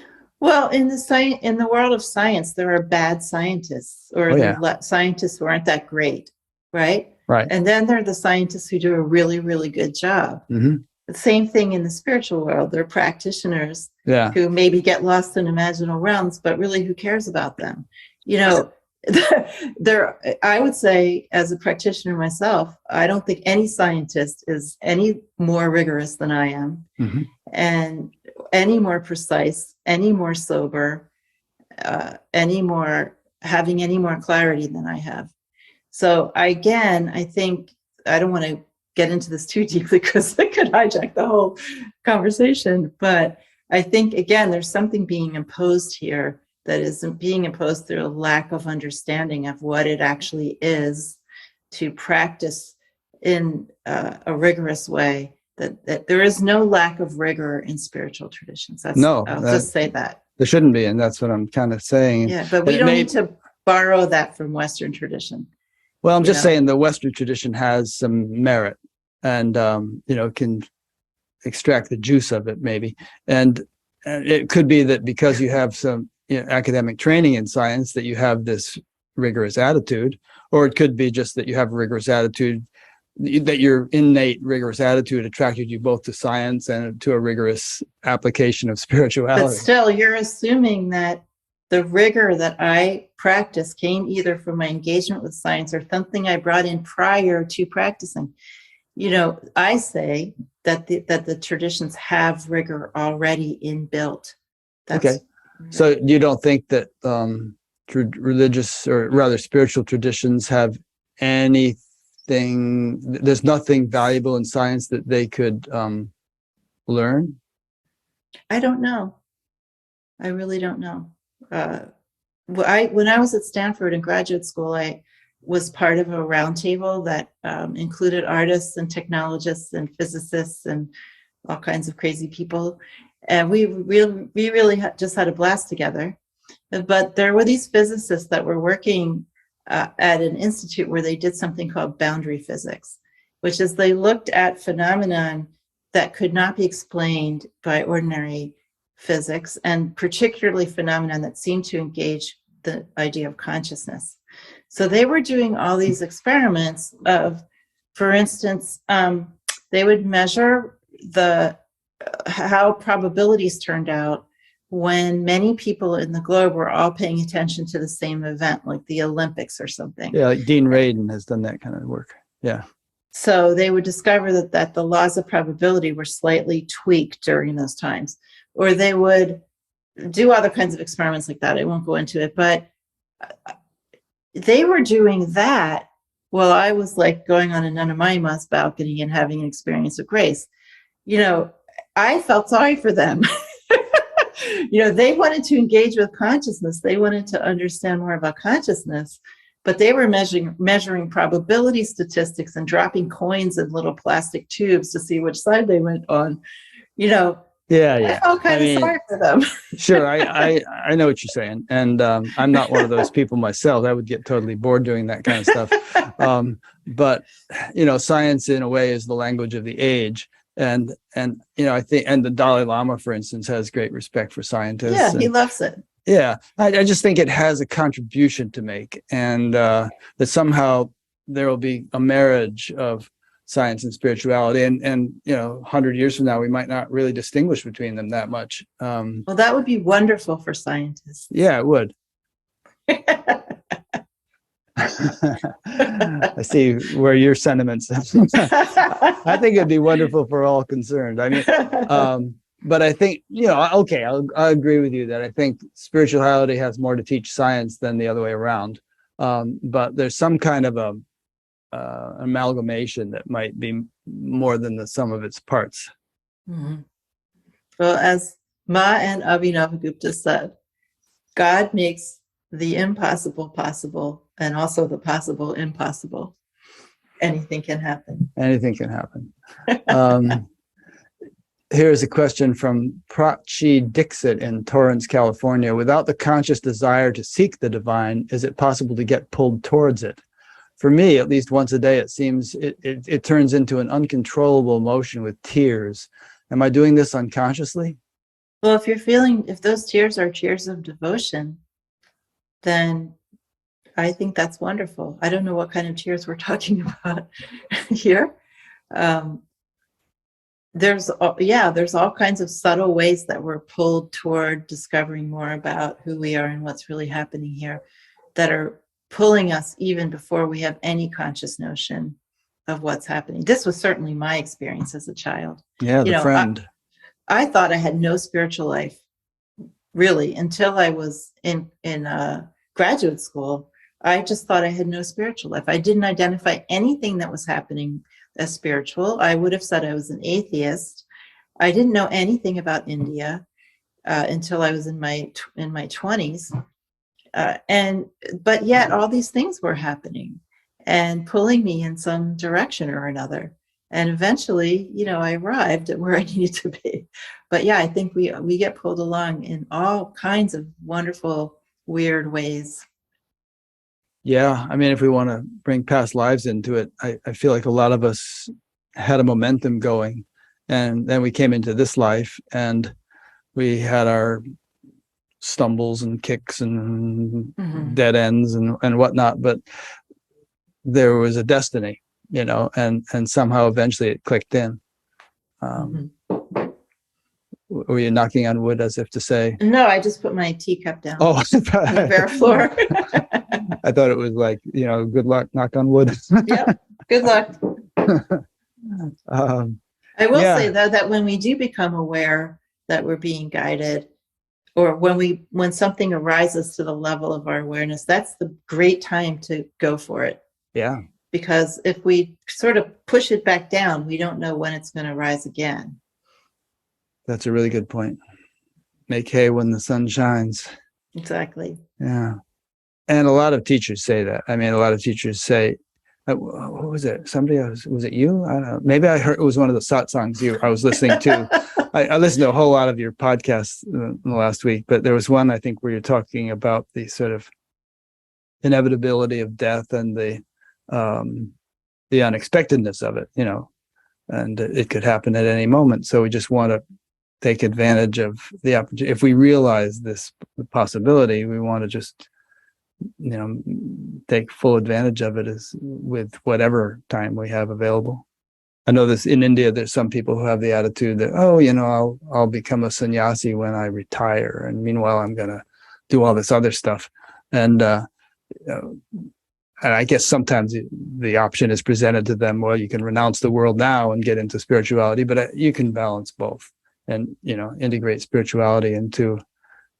Well, in the world of science, there are bad scientists, or scientists who aren't that great, right? Right. And then there are the scientists who do a really, really good job. Mm-hmm. The same thing in the spiritual world. There are practitioners who maybe get lost in imaginal realms, but really, who cares about them? I would say, as a practitioner myself, I don't think any scientist is any more rigorous than I am, mm-hmm. and any more precise, any more sober, any more clarity than I have. So I think, I don't want to get into this too deeply because it could hijack the whole conversation, but I think, again, there's something being imposed here that isn't being imposed through a lack of understanding of what it actually is to practice in a rigorous way. That there is no lack of rigor in spiritual traditions. I'll just say that. There shouldn't be, and that's what I'm kind of saying. Yeah, but we don't need to borrow that from Western tradition. Well, I'm just saying the Western tradition has some merit, and can extract the juice of it, maybe. And it could be that because you have some academic training in science, that you have this rigorous attitude, or it could be just that you have a rigorous attitude, that your innate rigorous attitude attracted you both to science and to a rigorous application of spirituality. But still, you're assuming that the rigor that I practice came either from my engagement with science or something I brought in prior to practicing. I say that the traditions have rigor already inbuilt. Okay. So you don't think that religious, or rather spiritual traditions, have anything, there's nothing valuable in science that they could learn? I don't know. I really don't know. When I was at Stanford in graduate school, was part of a roundtable that included artists and technologists and physicists and all kinds of crazy people. And we really just had a blast together. But there were these physicists that were working at an institute where they did something called boundary physics, which is they looked at phenomenon that could not be explained by ordinary physics, and particularly phenomenon that seemed to engage the idea of consciousness. So they were doing all these experiments of, for instance, they would measure how probabilities turned out when many people in the globe were all paying attention to the same event, like the Olympics or something. Yeah, like Dean Radin has done that kind of work. Yeah. So they would discover that the laws of probability were slightly tweaked during those times, or they would do other kinds of experiments like that. I won't go into it, but they were doing that while I was like going on a Nanaimaima's balcony and having an experience of grace. You know, I felt sorry for them. You know, they wanted to engage with consciousness. They wanted to understand more about consciousness, but they were measuring probability statistics and dropping coins in little plastic tubes to see which side they went on. You know, Yeah. I felt kind of sorry for them. Sure, I know what you're saying, and I'm not one of those people myself. I would get totally bored doing that kind of stuff. But you know, science in a way is the language of the age, and you know, I think, and the Dalai Lama, for instance, has great respect for scientists. Yeah, and, he loves it. yeah, I just think it has a contribution to make, and that somehow there will be a marriage of science and spirituality, and you know, 100 years from now, we might not really distinguish between them that much. Well, that would be wonderful for scientists. Yeah, it would. I see where your sentiments. I think it'd be wonderful for all concerned. I mean, but I think, you know, okay, I agree with you that I think spirituality has more to teach science than the other way around. But there's some kind of a amalgamation that might be more than the sum of its parts. Mm-hmm. Well, as Ma and Abhinavagupta said, God makes the impossible possible and also the possible impossible. Anything can happen. Anything can happen. Here's a question from Prachi Dixit in Torrance, California. Without the conscious desire to seek the divine, is it possible to get pulled towards it? For me, at least once a day, it seems it turns into an uncontrollable emotion with tears. Am I doing this unconsciously? Well, if those tears are tears of devotion, then I think that's wonderful. I don't know what kind of tears we're talking about here. There's all kinds of subtle ways that we're pulled toward discovering more about who we are and what's really happening here, that are pulling us even before we have any conscious notion of what's happening. This was certainly my experience as a child. Yeah, the friend. I thought I had no spiritual life, really, until I was in graduate school. I just thought I had no spiritual life. I didn't identify anything that was happening as spiritual. I would have said I was an atheist. I didn't know anything about India until I was in my 20s. But yet all these things were happening and pulling me in some direction or another. And eventually, you know, I arrived at where I needed to be. But yeah, I think we get pulled along in all kinds of wonderful, weird ways. Yeah, I mean, if we want to bring past lives into it, I feel like a lot of us had a momentum going, and then we came into this life and we had our stumbles and kicks and dead ends and whatnot, but there was a destiny, you know, and somehow eventually it clicked in. Were you knocking on wood as if to say? No, I just put my teacup down. Oh, on the bare floor. I thought it was like, you know, good luck, knock on wood. Yep, good luck. I will say though that when we do become aware that we're being guided, or when something arises to the level of our awareness, that's the great time to go for it. Yeah. Because if we sort of push it back down, we don't know when it's going to rise again. That's a really good point. Make hay when the sun shines. Exactly. Yeah. And a lot of teachers say that. I mean, a lot of teachers say, what was it? Somebody else, was it you? I don't know. Maybe I heard it was one of the satsangs I was listening to. I listened to a whole lot of your podcasts in the last week, but there was one, I think, where you're talking about the sort of inevitability of death and the unexpectedness of it, and it could happen at any moment. So we just want to take advantage of the opportunity. If we realize this possibility, we want to just, take full advantage of it as with whatever time we have available. I know this in India, there's some people who have the attitude that, I'll become a sannyasi when I retire. And meanwhile, I'm going to do all this other stuff. And I guess sometimes the option is presented to them, well, you can renounce the world now and get into spirituality, but you can balance both and, integrate spirituality into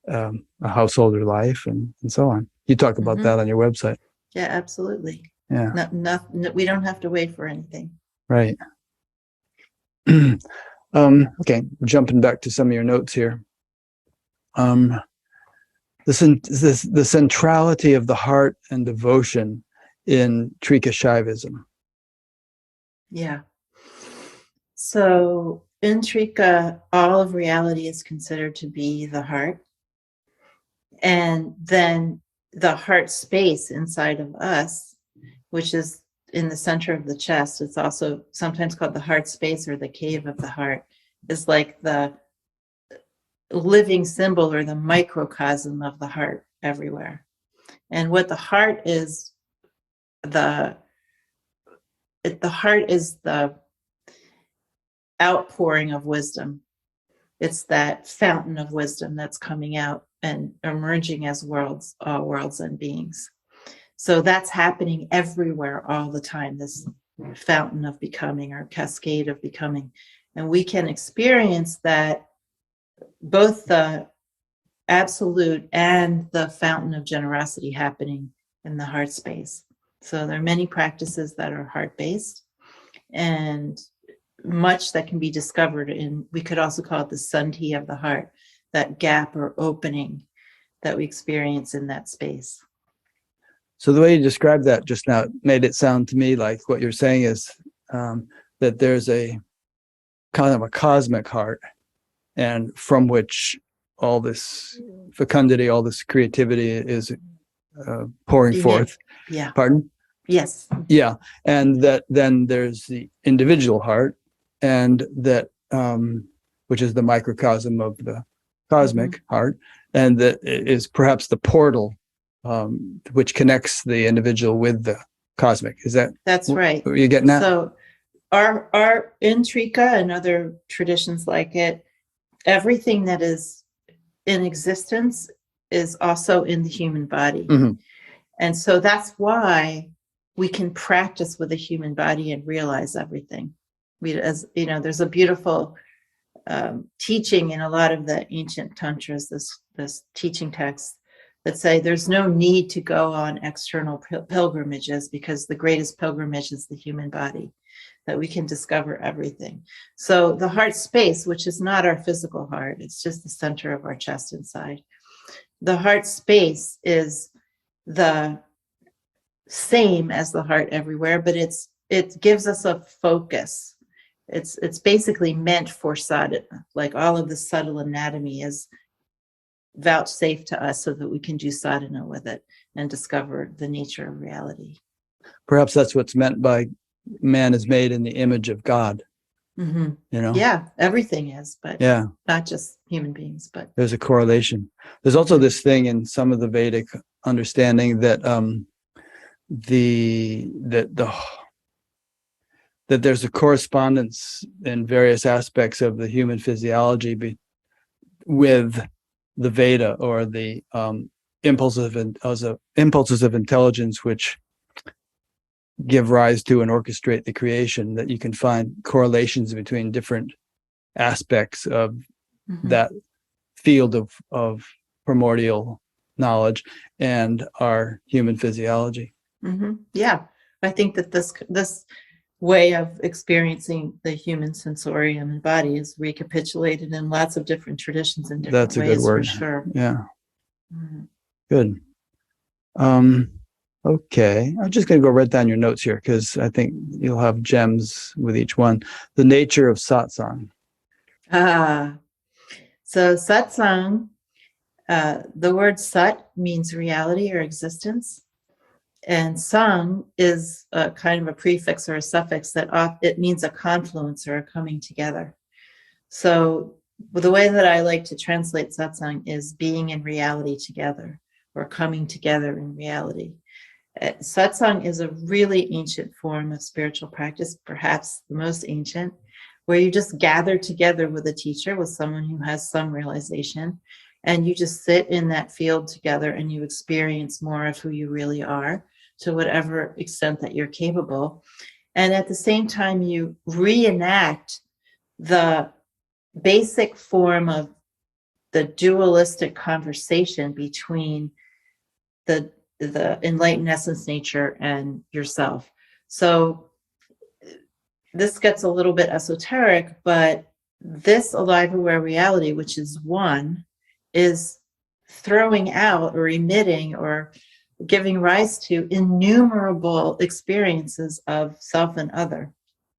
a householder life and so on. You talk about that on your website. Yeah, absolutely. Yeah. We don't have to wait for anything. Right. Okay. Jumping back to some of your notes here. The centrality of the heart and devotion in Trika Shaivism. Yeah. So in Trika, all of reality is considered to be the heart. And then the heart space inside of us, which is in the center of the chest, it's also sometimes called the heart space or the cave of the heart, is like the living symbol or the microcosm of the heart everywhere. And what the heart is, the heart is the outpouring of wisdom. It's that fountain of wisdom that's coming out and emerging as worlds, all worlds and beings. So that's happening everywhere all the time, this fountain of becoming or cascade of becoming. And we can experience that, both the absolute and the fountain of generosity happening in the heart space. So there are many practices that are heart-based and much that can be discovered in, we could also call it the sandhi of the heart, that gap or opening that we experience in that space. So the way you described that just now made it sound to me like what you're saying is that there's a kind of a cosmic heart, and from which all this fecundity, all this creativity is pouring forth. Yeah. Pardon? Yes. Yeah. And that then there's the individual heart, and that which is the microcosm of the cosmic heart, and that is perhaps the portal which connects the individual with the cosmic. Is that? That's right. Are you getting that? So our in Trika and other traditions like it, everything that is in existence is also in the human body. And so that's why we can practice with the human body and realize everything. There's a beautiful teaching in a lot of the ancient tantras, this teaching text, that say there's no need to go on external pilgrimages, because the greatest pilgrimage is the human body, that we can discover everything. So the heart space, which is not our physical heart, it's just the center of our chest inside. The heart space is the same as the heart everywhere, but it gives us a focus. It's basically meant for sadhana, like all of the subtle anatomy is vouchsafed to us so that we can do sadhana with it and discover the nature of reality. Perhaps that's what's meant by man is made in the image of God. Yeah, everything is, but not just human beings. But there's a correlation. There's also this thing in some of the Vedic understanding that that there's a correspondence in various aspects of the human physiology with the Veda, or the impulses of intelligence which give rise to and orchestrate the creation, that you can find correlations between different aspects of that field of primordial knowledge and our human physiology. Yeah, I think that this way of experiencing the human sensorium and body is recapitulated in lots of different traditions and different That's a ways, good word. for sure. Yeah. Good. Okay, I'm just going to go right down your notes here because I think you'll have gems with each one. The nature of satsang. So satsang, the word sat means reality or existence. And sang is a kind of a prefix or a suffix that it means a confluence or a coming together. So the way that I like to translate satsang is being in reality together or coming together in reality. Satsang is a really ancient form of spiritual practice, perhaps the most ancient, where you just gather together with a teacher, with someone who has some realization, and you just sit in that field together and you experience more of who you really are to whatever extent that you're capable. And at the same time, you reenact the basic form of the dualistic conversation between the enlightened essence nature and yourself. So this gets a little bit esoteric, but this alive aware reality, which is one, is throwing out or emitting or giving rise to innumerable experiences of self and other.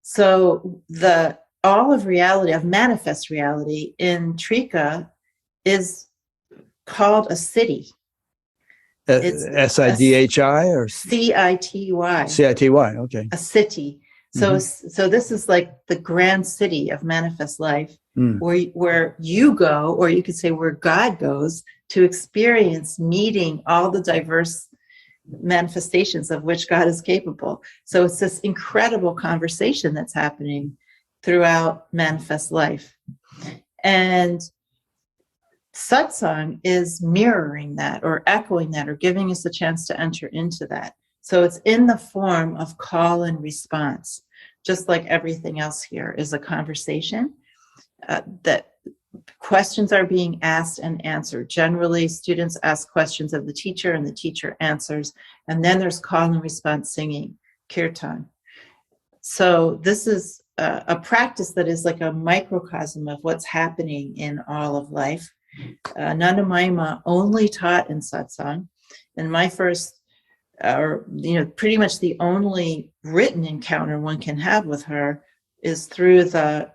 So all of reality, of manifest reality in Trika is called a city. It's SIDHI or CITY. CITY? Okay. A city. So, so this is like the grand city of manifest life, where you go, or you could say where God goes to experience meeting all the diverse manifestations of which God is capable. So it's this incredible conversation that's happening throughout manifest life. And satsang is mirroring that or echoing that or giving us a chance to enter into that. So it's in the form of call and response, just like everything else here is a conversation that questions are being asked and answered. Generally, students ask questions of the teacher and the teacher answers. And then there's call and response singing, kirtan. So this is a practice that is like a microcosm of what's happening in all of life. Nanda Mahima only taught in satsang. And my first, pretty much the only written encounter one can have with her is through the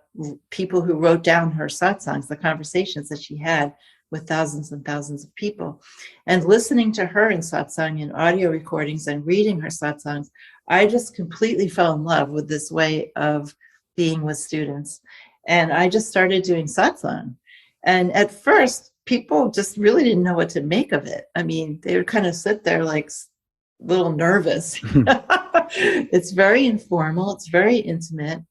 people who wrote down her satsangs, the conversations that she had with thousands and thousands of people. And listening to her in satsang and audio recordings and reading her satsangs, I just completely fell in love with this way of being with students. And I just started doing satsang. And at first, people just really didn't know what to make of it. I mean, they would kind of sit there like a little nervous. It's very informal. It's very intimate.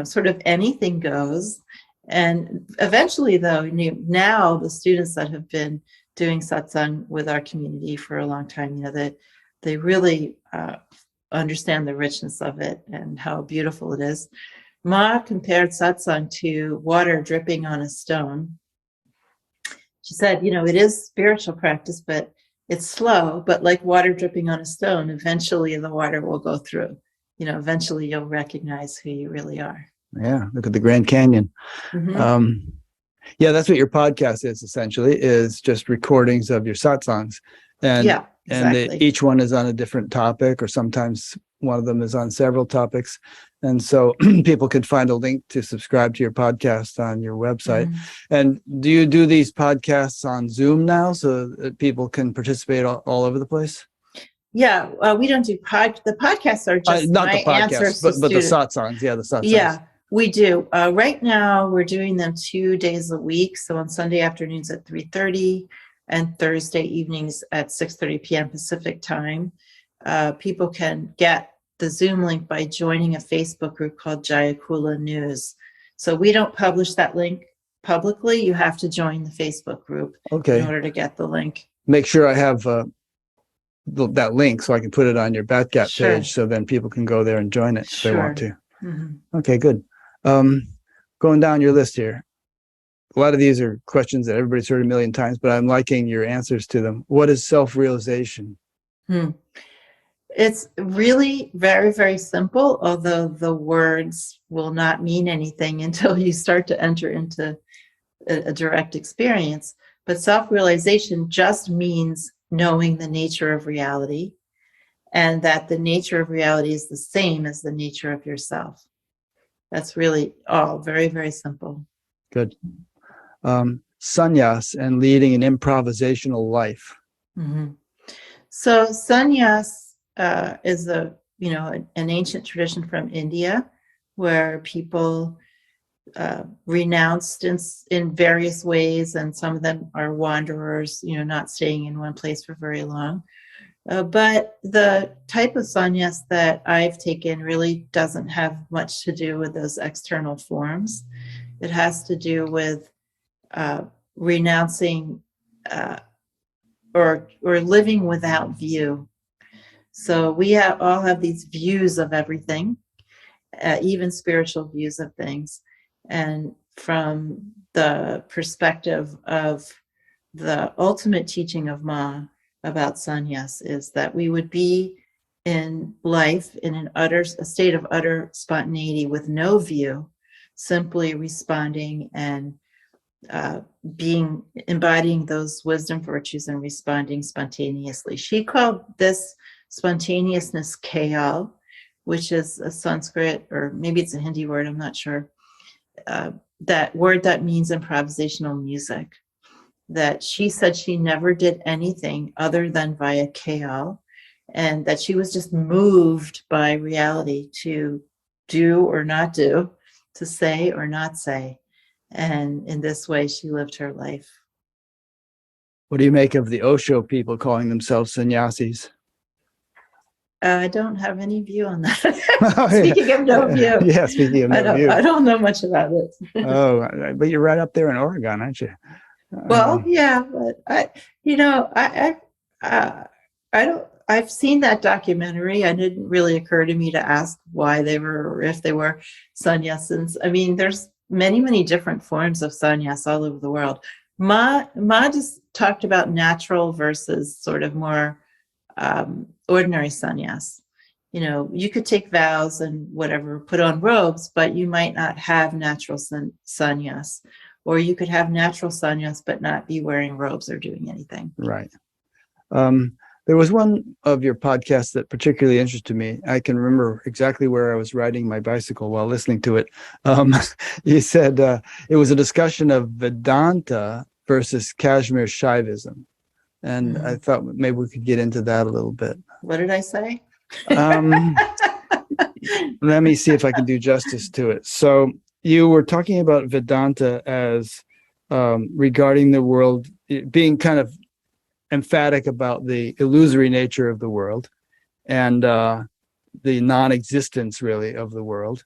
Sort of anything goes. And eventually, though, now the students that have been doing satsang with our community for a long time, that they really understand the richness of it and how beautiful it is. Ma compared satsang to water dripping on a stone. She said, it is spiritual practice, but it's slow, but like water dripping on a stone, eventually the water will go through. Eventually you'll recognize who you really are. Yeah, look at the Grand Canyon. Yeah, that's what your podcast is essentially, is just recordings of your satsangs. And, yeah, exactly. And each one is on a different topic, or sometimes one of them is on several topics. And so people can find a link to subscribe to your podcast on your website. And do you do these podcasts on Zoom now so that people can participate all over the place? Yeah, we don't do the podcasts are just not my the podcast, answers but the students. satsangs. Yeah, the satsangs. Yeah, we do. Right now, we're doing them 2 days a week. So on Sunday afternoons at 3:30 and Thursday evenings at 6:30 p.m. Pacific time. People can get the Zoom link by joining a Facebook group called Jayakula News. So we don't publish that link publicly. You have to join the Facebook group in order to get the link. Make sure I have that link so I can put it on your Batgap page, so then people can go there and join it if they want to. Okay, good. Going down your list here. A lot of these are questions that everybody's heard a million times, but I'm liking your answers to them. What is self-realization? It's really very, very simple, although the words will not mean anything until you start to enter into a direct experience. But self-realization just means knowing the nature of reality, and that the nature of reality is the same as the nature of yourself. That's really all very, very simple. Good. Sannyas and leading an improvisational life. Mm-hmm. So sannyas is an ancient tradition from India, where people renounced in various ways, and some of them are wanderers, not staying in one place for very long. But the type of sannyas that I've taken really doesn't have much to do with those external forms. It has to do with renouncing or living without view. So we all have these views of everything, even spiritual views of things. And from the perspective of the ultimate teaching of Ma about sannyas is that we would be in life in a state of utter spontaneity with no view, simply responding and embodying those wisdom virtues and responding spontaneously. She called this spontaneousness kayal, which is a Sanskrit, or maybe it's a Hindi word, I'm not sure. That word that means improvisational music. That she said she never did anything other than via kayal, and that she was just moved by reality to do or not do, to say or not say. And in this way, she lived her life. What do you make of the Osho people calling themselves sannyasis? I don't have any view on that. Speaking of no view. Yeah, speaking of no view. I don't know much about it. Oh, but you're right up there in Oregon, aren't you? Well, yeah, but I don't. I've seen that documentary. It didn't really occur to me to ask why they were, or if they were sannyasins. I mean, there's many, many different forms of sannyas all over the world. Ma just talked about natural versus sort of more ordinary sannyas. You could take vows and whatever, put on robes, but you might not have natural sannyas. Or you could have natural sannyas, but not be wearing robes or doing anything. Right. There was one of your podcasts that particularly interested me. I can remember exactly where I was riding my bicycle while listening to it. You said it was a discussion of Vedanta versus Kashmir Shaivism. And I thought maybe we could get into that a little bit. What did I say? Let me see if I can do justice to it. So you were talking about Vedanta as regarding the world, being kind of emphatic about the illusory nature of the world and the non-existence really of the world.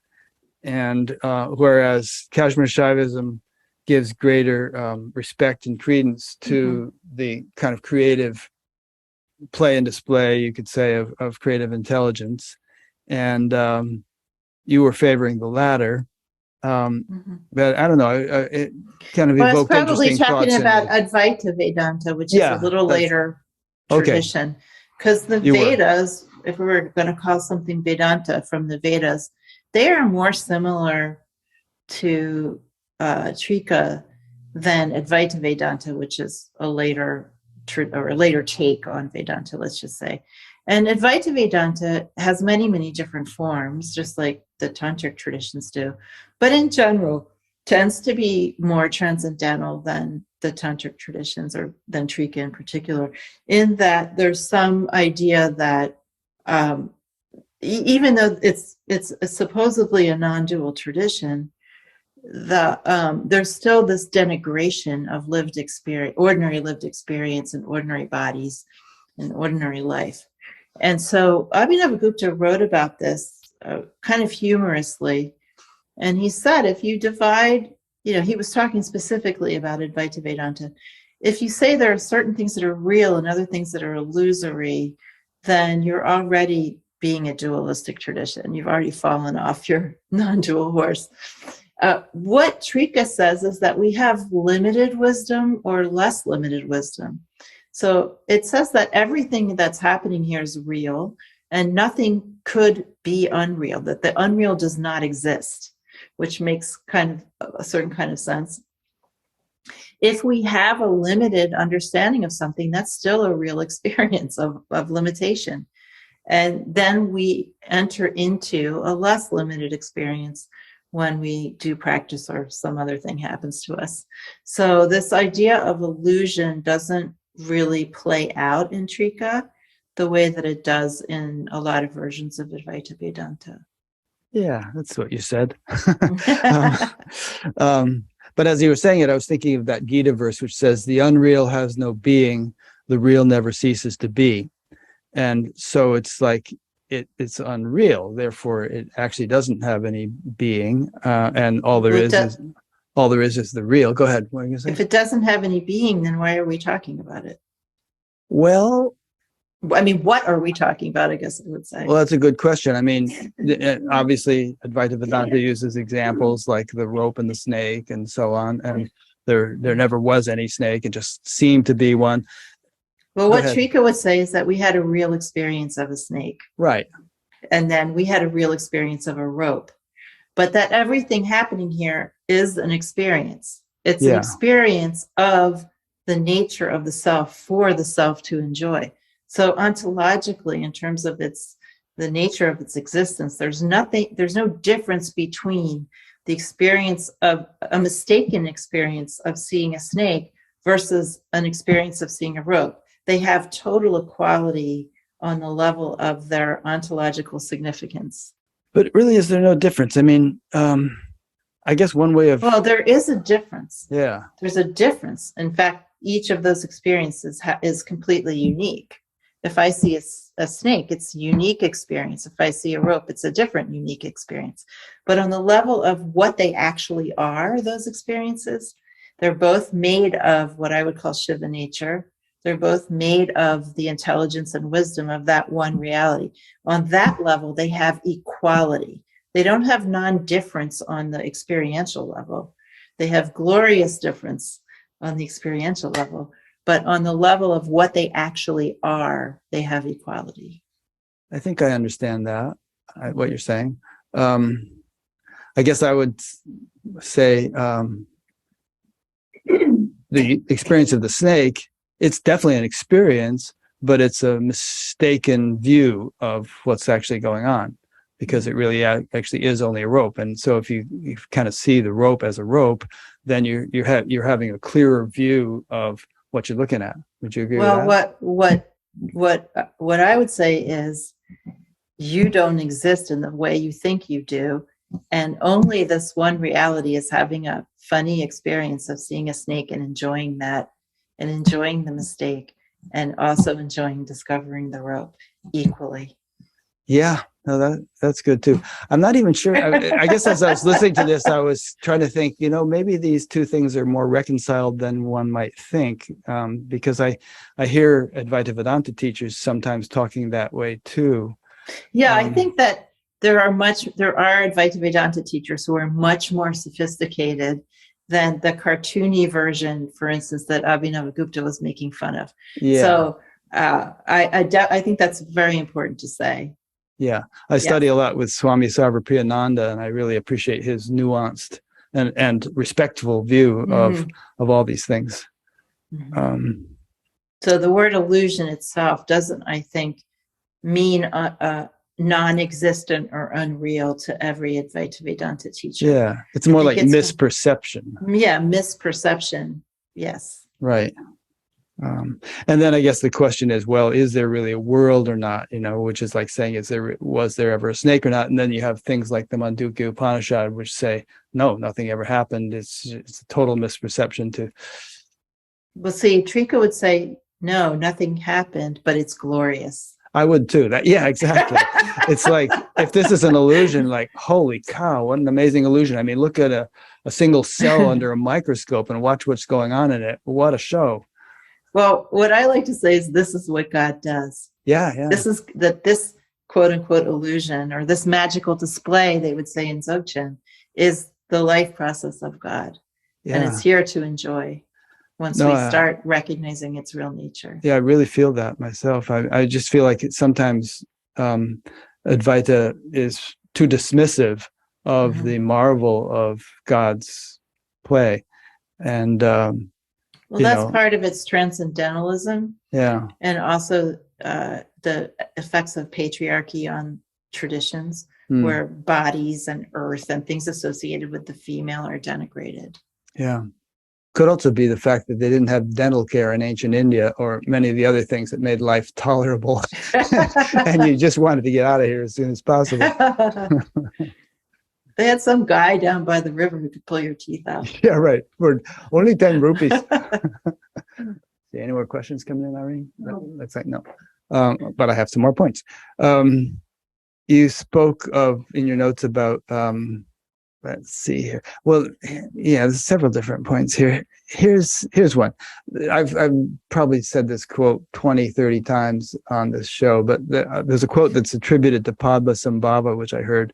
And whereas Kashmir Shaivism gives greater respect and credence to the kind of creative play and display, you could say, of creative intelligence. And you were favoring the latter. But I don't know, it kind of evoked interesting thoughts. Probably talking about Advaita Vedanta, which is a little later tradition. Because the Vedas, if we were going to call something Vedanta from the Vedas, they are more similar to Trika than Advaita Vedanta, which is a later take on Vedanta, let's just say. And Advaita Vedanta has many, many different forms, just like the tantric traditions do, but in general tends to be more transcendental than the tantric traditions, or than Trika in particular, in that there's some idea that even though it's supposedly a non-dual tradition, there's still this denigration of lived experience, ordinary lived experience in ordinary bodies in ordinary life. And so Abhinavagupta wrote about this kind of humorously. And he said, if you divide, he was talking specifically about Advaita Vedanta. If you say there are certain things that are real and other things that are illusory, then you're already being a dualistic tradition. You've already fallen off your non-dual horse. What Trika says is that we have limited wisdom or less limited wisdom. So it says that everything that's happening here is real and nothing could be unreal, that the unreal does not exist, which makes kind of a certain kind of sense. If we have a limited understanding of something, that's still a real experience of limitation. And then we enter into a less limited experience when we do practice or some other thing happens to us. So this idea of illusion doesn't really play out in Trika the way that it does in a lot of versions of Advaita Vedanta. Yeah, that's what you said. um, but as you were saying it, I was thinking of that Gita verse, which says, the unreal has no being, the real never ceases to be. And so it's like it's unreal, therefore it actually doesn't have any being, and all there is the real. Go ahead. What are you gonna say? If it doesn't have any being, then why are we talking about it? Well, I mean, what are we talking about, I guess I would say. well, that's a good question. I mean, obviously, Advaita Vedanta uses examples like the rope and the snake and so on, and there never was any snake; it just seemed to be one. Well, what Trika would say is that we had a real experience of a snake. Right. And then we had a real experience of a rope. But that everything happening here is an experience. It's an experience of the nature of the self for the self to enjoy. So ontologically, in terms of the nature of its existence, there's no difference between the experience of a mistaken experience of seeing a snake versus an experience of seeing a rope. They have total equality on the level of their ontological significance. But really, is there no difference? I mean, I guess one way of... Well, there is a difference. Yeah. There's a difference. In fact, each of those experiences is completely unique. If I see a snake, it's a unique experience. If I see a rope, it's a different unique experience. But on the level of what they actually are, those experiences, they're both made of what I would call Shiva nature. They're both made of the intelligence and wisdom of that one reality. On that level, they have equality. They don't have non-difference on the experiential level. They have glorious difference on the experiential level. But on the level of what they actually are, they have equality. I think I understand that, what you're saying. I guess I would say the experience of the snake, it's definitely an experience, but it's a mistaken view of what's actually going on, because it really actually is only a rope. And so if you kind of see the rope as a rope, then you're having a clearer view of what you're looking at. Would you agree with that? What I would say is, you don't exist in the way you think you do, and only this one reality is having a funny experience of seeing a snake and enjoying that, and enjoying the mistake, and also enjoying discovering the rope equally. Yeah, no, that's good too. I'm not even sure. I guess as I was listening to this, I was trying to think, maybe these two things are more reconciled than one might think, because I hear Advaita Vedanta teachers sometimes talking that way too. Yeah, I think that there are Advaita Vedanta teachers who are much more sophisticated than the cartoony version, for instance, that Abhinavagupta was making fun of. Yeah. So I think that's very important to say. Yeah, I study a lot with Swami Sarvapriyananda, and I really appreciate his nuanced and respectful view of all these things. So the word illusion itself doesn't, I think, mean non-existent or unreal to every Advaita Vedanta teacher. Yeah, it's more like misperception. Yeah, misperception. Yes. Right. And then I guess the question is, well, is there really a world or not? Which is like saying, was there ever a snake or not? And then you have things like the Mandukya Upanishad, which say, no, nothing ever happened. It's a total misperception to. Well, see, Trika would say, no, nothing happened, but it's glorious. I would too. Yeah, exactly. It's like, if this is an illusion, like, holy cow, what an amazing illusion. I mean, look at a single cell under a microscope and watch what's going on in it. What a show. Well, what I like to say is, this is what God does. Yeah. This quote unquote illusion, or this magical display, they would say in Dzogchen, is the life process of God. Yeah. And it's here to enjoy once we start recognizing its real nature. Yeah, I really feel that myself. I just feel like sometimes Advaita is too dismissive of the marvel of God's play. And Well, you that's know, part of its transcendentalism, yeah, and also the effects of patriarchy on traditions, mm, where bodies and earth and things associated with the female are denigrated. yeah. Could also be the fact that they didn't have dental care in ancient India or many of the other things that made life tolerable. And you just wanted to get out of here as soon as possible. They had some guy down by the river who could pull your teeth out. Yeah, right. For only 10 rupees. See, any more questions coming in, Irene? No. Looks like no. But I have some more points. You spoke of in your notes about, let's see here. Well, yeah, there's several different points here. Here's one. I've probably said this quote 20, 30 times on this show, but there's a quote that's attributed to Padmasambhava, which I heard,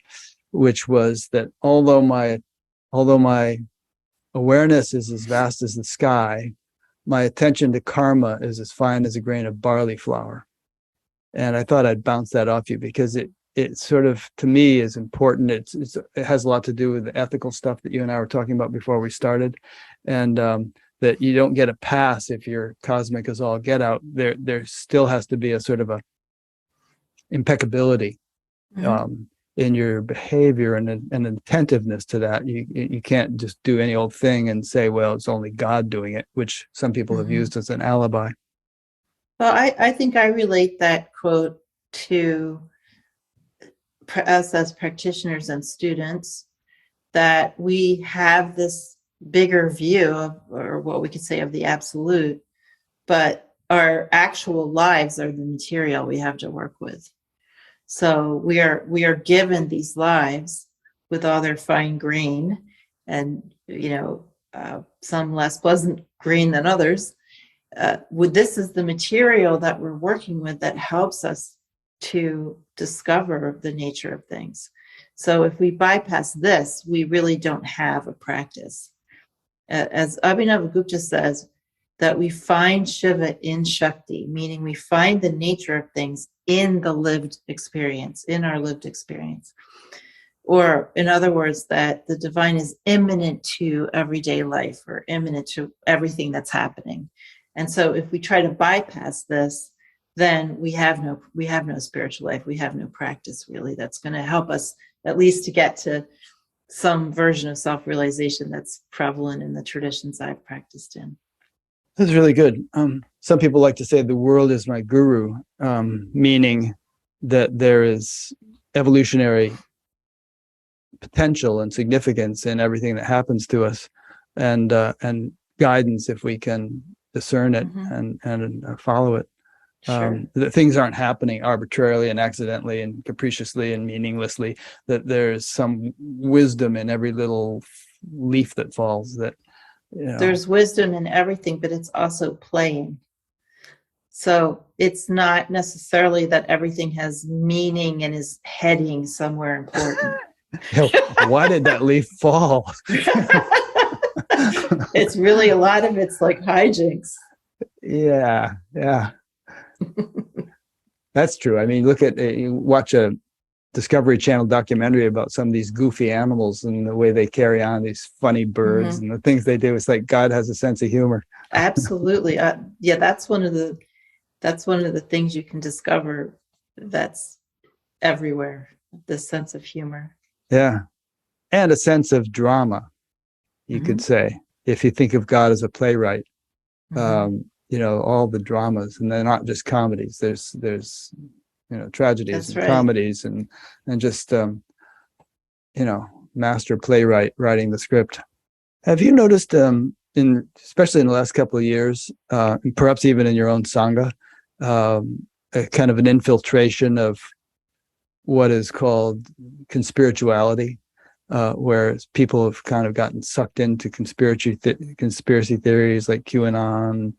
which was that although my awareness is as vast as the sky, my attention to karma is as fine as a grain of barley flour. And I thought I'd bounce that off you because it sort of, to me, is important. It has a lot to do with the ethical stuff that you and I were talking about before we started. And that you don't get a pass if you're cosmic as all get out. There still has to be a sort of a impeccability in your behavior and an attentiveness to that. You can't just do any old thing and say, well, it's only God doing it, which some people have used as an alibi. Well, I think I relate that quote to us as practitioners and students, that we have this bigger view of, or what we could say, of the absolute, but our actual lives are the material we have to work with. So we are given these lives with all their fine grain, and some less pleasant grain than others. This is the material that we're working with that helps us to discover the nature of things. So if we bypass this, we really don't have a practice. As Abhinavagupta says, that we find Shiva in Shakti, meaning we find the nature of things in the lived experience, in our lived experience. Or in other words, that the divine is immanent to everyday life, or immanent to everything that's happening. And so if we try to bypass this, then we have no spiritual life. We have no practice really that's going to help us at least to get to some version of self-realization that's prevalent in the traditions I've practiced in. That's really good. Some people like to say the world is my guru, meaning that there is evolutionary potential and significance in everything that happens to us, and guidance if we can discern it and follow it. Sure. That things aren't happening arbitrarily and accidentally and capriciously and meaninglessly, that there's some wisdom in every little leaf that falls, that there's wisdom in everything, but it's also playing. So it's not necessarily that everything has meaning and is heading somewhere important. Why did that leaf fall? It's really, a lot of it's like hijinks. Yeah. That's true. I mean, you watch a Discovery Channel documentary about some of these goofy animals and the way they carry on, these funny birds and the things they do. It's like God has a sense of humor. Absolutely. Yeah, that's one of the things you can discover that's everywhere, the sense of humor. Yeah. And a sense of drama, you could say, if you think of God as a playwright. All the dramas, and they're not just comedies. There's tragedies and comedies and just master playwright writing the script. Have you noticed especially in the last couple of years, perhaps even in your own sangha, a kind of an infiltration of what is called conspirituality, where people have kind of gotten sucked into conspiracy theories like QAnon,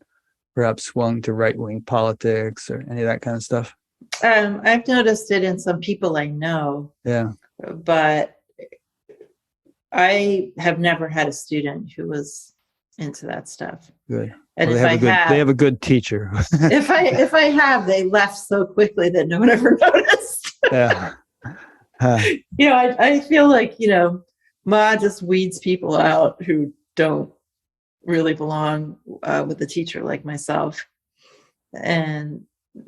perhaps swung to right-wing politics or any of that kind of stuff? I've noticed it in some people I know. Yeah. But I have never had a student who was into that stuff. Good. And well, they have a good teacher. if I have, they left so quickly that no one ever noticed. Yeah. I feel like, Ma just weeds people out who don't really belong with a teacher like myself. And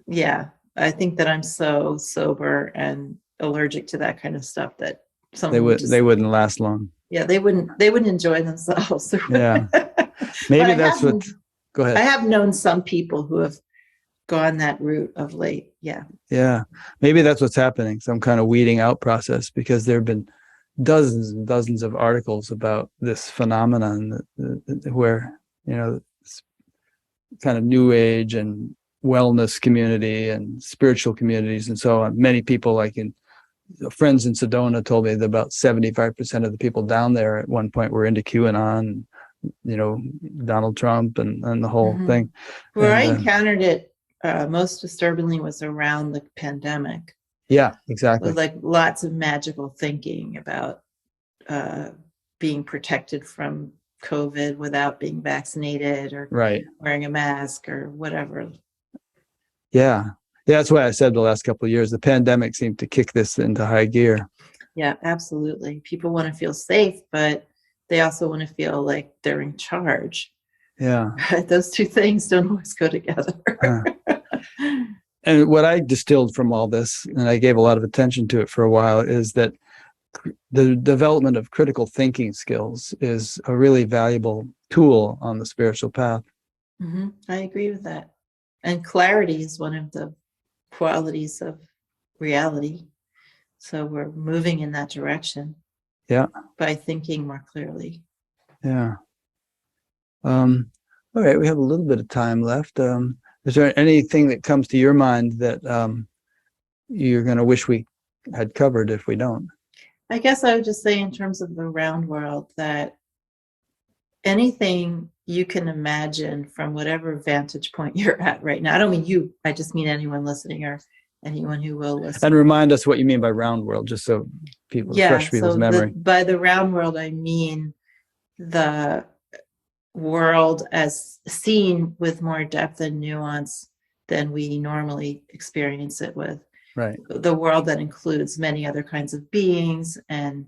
yeah, I think that I'm so sober and allergic to that kind of stuff that someone would just, they wouldn't last long. yeah, they wouldn't enjoy themselves. Yeah. But Maybe I that's have, what, go I ahead. have known some people who have gone that route of late. Yeah. Yeah. Maybe that's what's happening. Some kind of weeding out process, because there have been dozens and dozens of articles about this phenomenon where, this kind of new age and wellness community and spiritual communities and so on. Many people, like friends in Sedona, told me that about 75% of the people down there at one point were into QAnon, Donald Trump and the whole thing. Where I And, encountered it most disturbingly was around the pandemic, yeah, exactly. with like lots of magical thinking about being protected from COVID without being vaccinated or Right. wearing a mask or whatever. Yeah. Yeah, that's why I said the last couple of years, the pandemic seemed to kick this into high gear. Yeah, absolutely. People want to feel safe, but they also want to feel like they're in charge. Yeah. Those two things don't always go together. And what I distilled from all this, and I gave a lot of attention to it for a while, is that the development of critical thinking skills is a really valuable tool on the spiritual path. I agree with that. And clarity is one of the qualities of reality. So we're moving in that direction. Yeah. By thinking more clearly. Yeah. All right. We have a little bit of time left. Is there anything that comes to your mind that you're going to wish we had covered if we don't? I guess I would just say, in terms of the round world, that anything you can imagine from whatever vantage point you're at right now. I don't mean you, I just mean anyone listening or anyone who will listen. And remind us what you mean by round world, just so people, fresh people's memory. By the round world, I mean the world as seen with more depth and nuance than we normally experience it with. Right. The world that includes many other kinds of beings and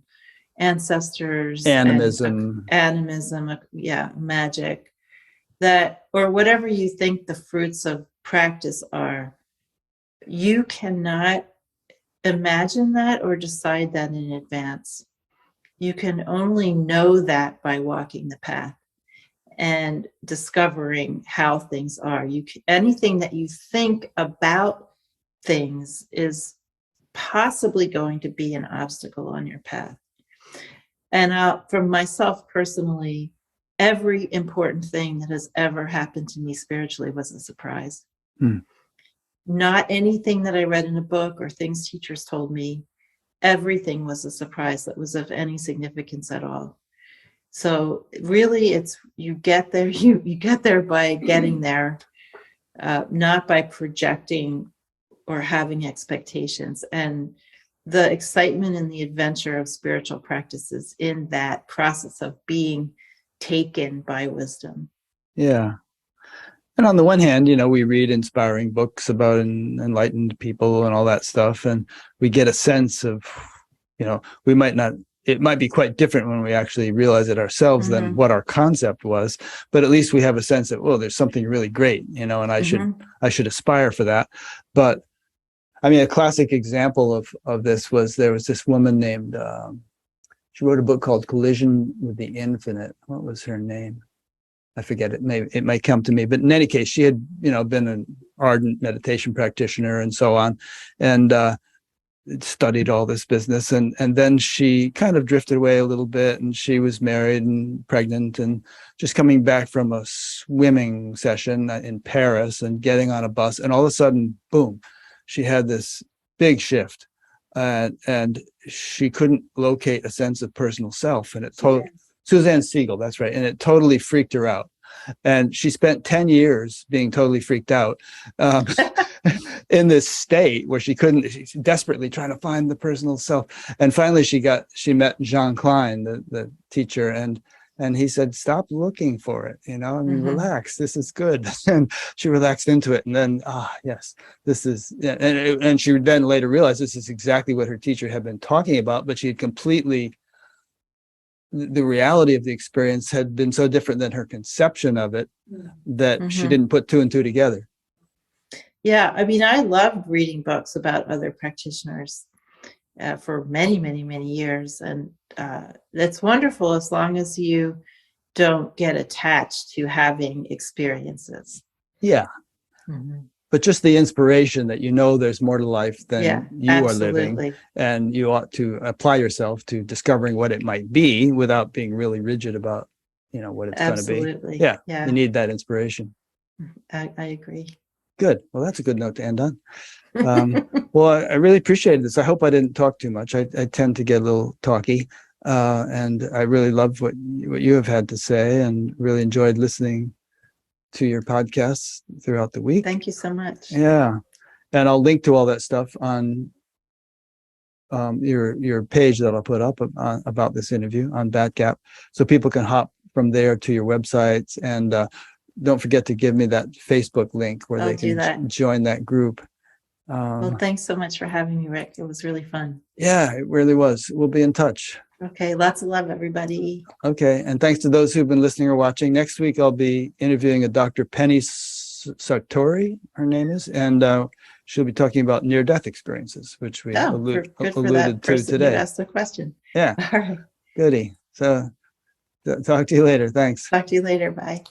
ancestors, animism, magic, that, or whatever you think the fruits of practice are, you cannot imagine that or decide that in advance. You can only know that by walking the path and discovering how things are. Anything that you think about things is possibly going to be an obstacle on your path. And from myself personally, every important thing that has ever happened to me spiritually was a surprise. Not anything that I read in a book or things teachers told me. Everything was a surprise that was of any significance at all. So really, it's you get there. You get there by getting there, not by projecting or having expectations. And the excitement and the adventure of spiritual practices in that process of being taken by wisdom. Yeah. And on the one hand, we read inspiring books about enlightened people and all that stuff, and we get a sense of, we might not, it might be quite different when we actually realize it ourselves than what our concept was, but at least we have a sense that, well, there's something really great, and I should aspire for that. But I mean, a classic example of this was, there was this woman named, she wrote a book called Collision with the Infinite. What was her name? I forget it. Maybe it might come to me, but in any case, she had, been an ardent meditation practitioner and so on, and studied all this business. And then she kind of drifted away a little bit, and she was married and pregnant and just coming back from a swimming session in Paris and getting on a bus. And all of a sudden, boom, she had this big shift, and she couldn't locate a sense of personal self. And it totally, Suzanne Siegel, that's right. And it totally freaked her out. And she spent 10 years being totally freaked out in this state where she's desperately trying to find the personal self. And finally she met Jean Klein, the teacher, and he said, stop looking for it, relax, this is good. And she relaxed into it. And then, yes, this is, and she then later realized this is exactly what her teacher had been talking about, but she had completely the reality of the experience had been so different than her conception of it that she Mhm. didn't put two and two together. Yeah, I mean, I loved reading books about other practitioners for many, many, many years, and that's wonderful as long as you don't get attached to having experiences. Yeah. Mhm. But just the inspiration that there's more to life Yeah, than you are living, absolutely. and you ought to apply yourself to discovering what it might be without being really rigid about, what it's going to be. Absolutely. Yeah, Yeah, you need that inspiration. I agree. Good. Well, that's a good note to end on. Well, I really appreciated this. I hope I didn't talk too much. I tend to get a little talky, and I really love what you have had to say, and really enjoyed listening to your podcasts throughout the week. Thank you so much. Yeah, and I'll link to all that stuff on your page that I'll put up about this interview on Batgap, so people can hop from there to your websites. And don't forget to give me that Facebook link where I'll they do can that. join that group. Well, thanks so much for having me, Rick. It was really fun. Yeah, it really was. We'll be in touch. Okay, lots of love, everybody. Okay, and thanks to those who've been listening or watching. Next week, I'll be interviewing a Dr. Penny Sartori, her name is, and she'll be talking about near-death experiences, which we Oh, good for that alluded to person who today. asked the question. Yeah, All right. goody. So talk to you later. Thanks. Talk to you later. Bye.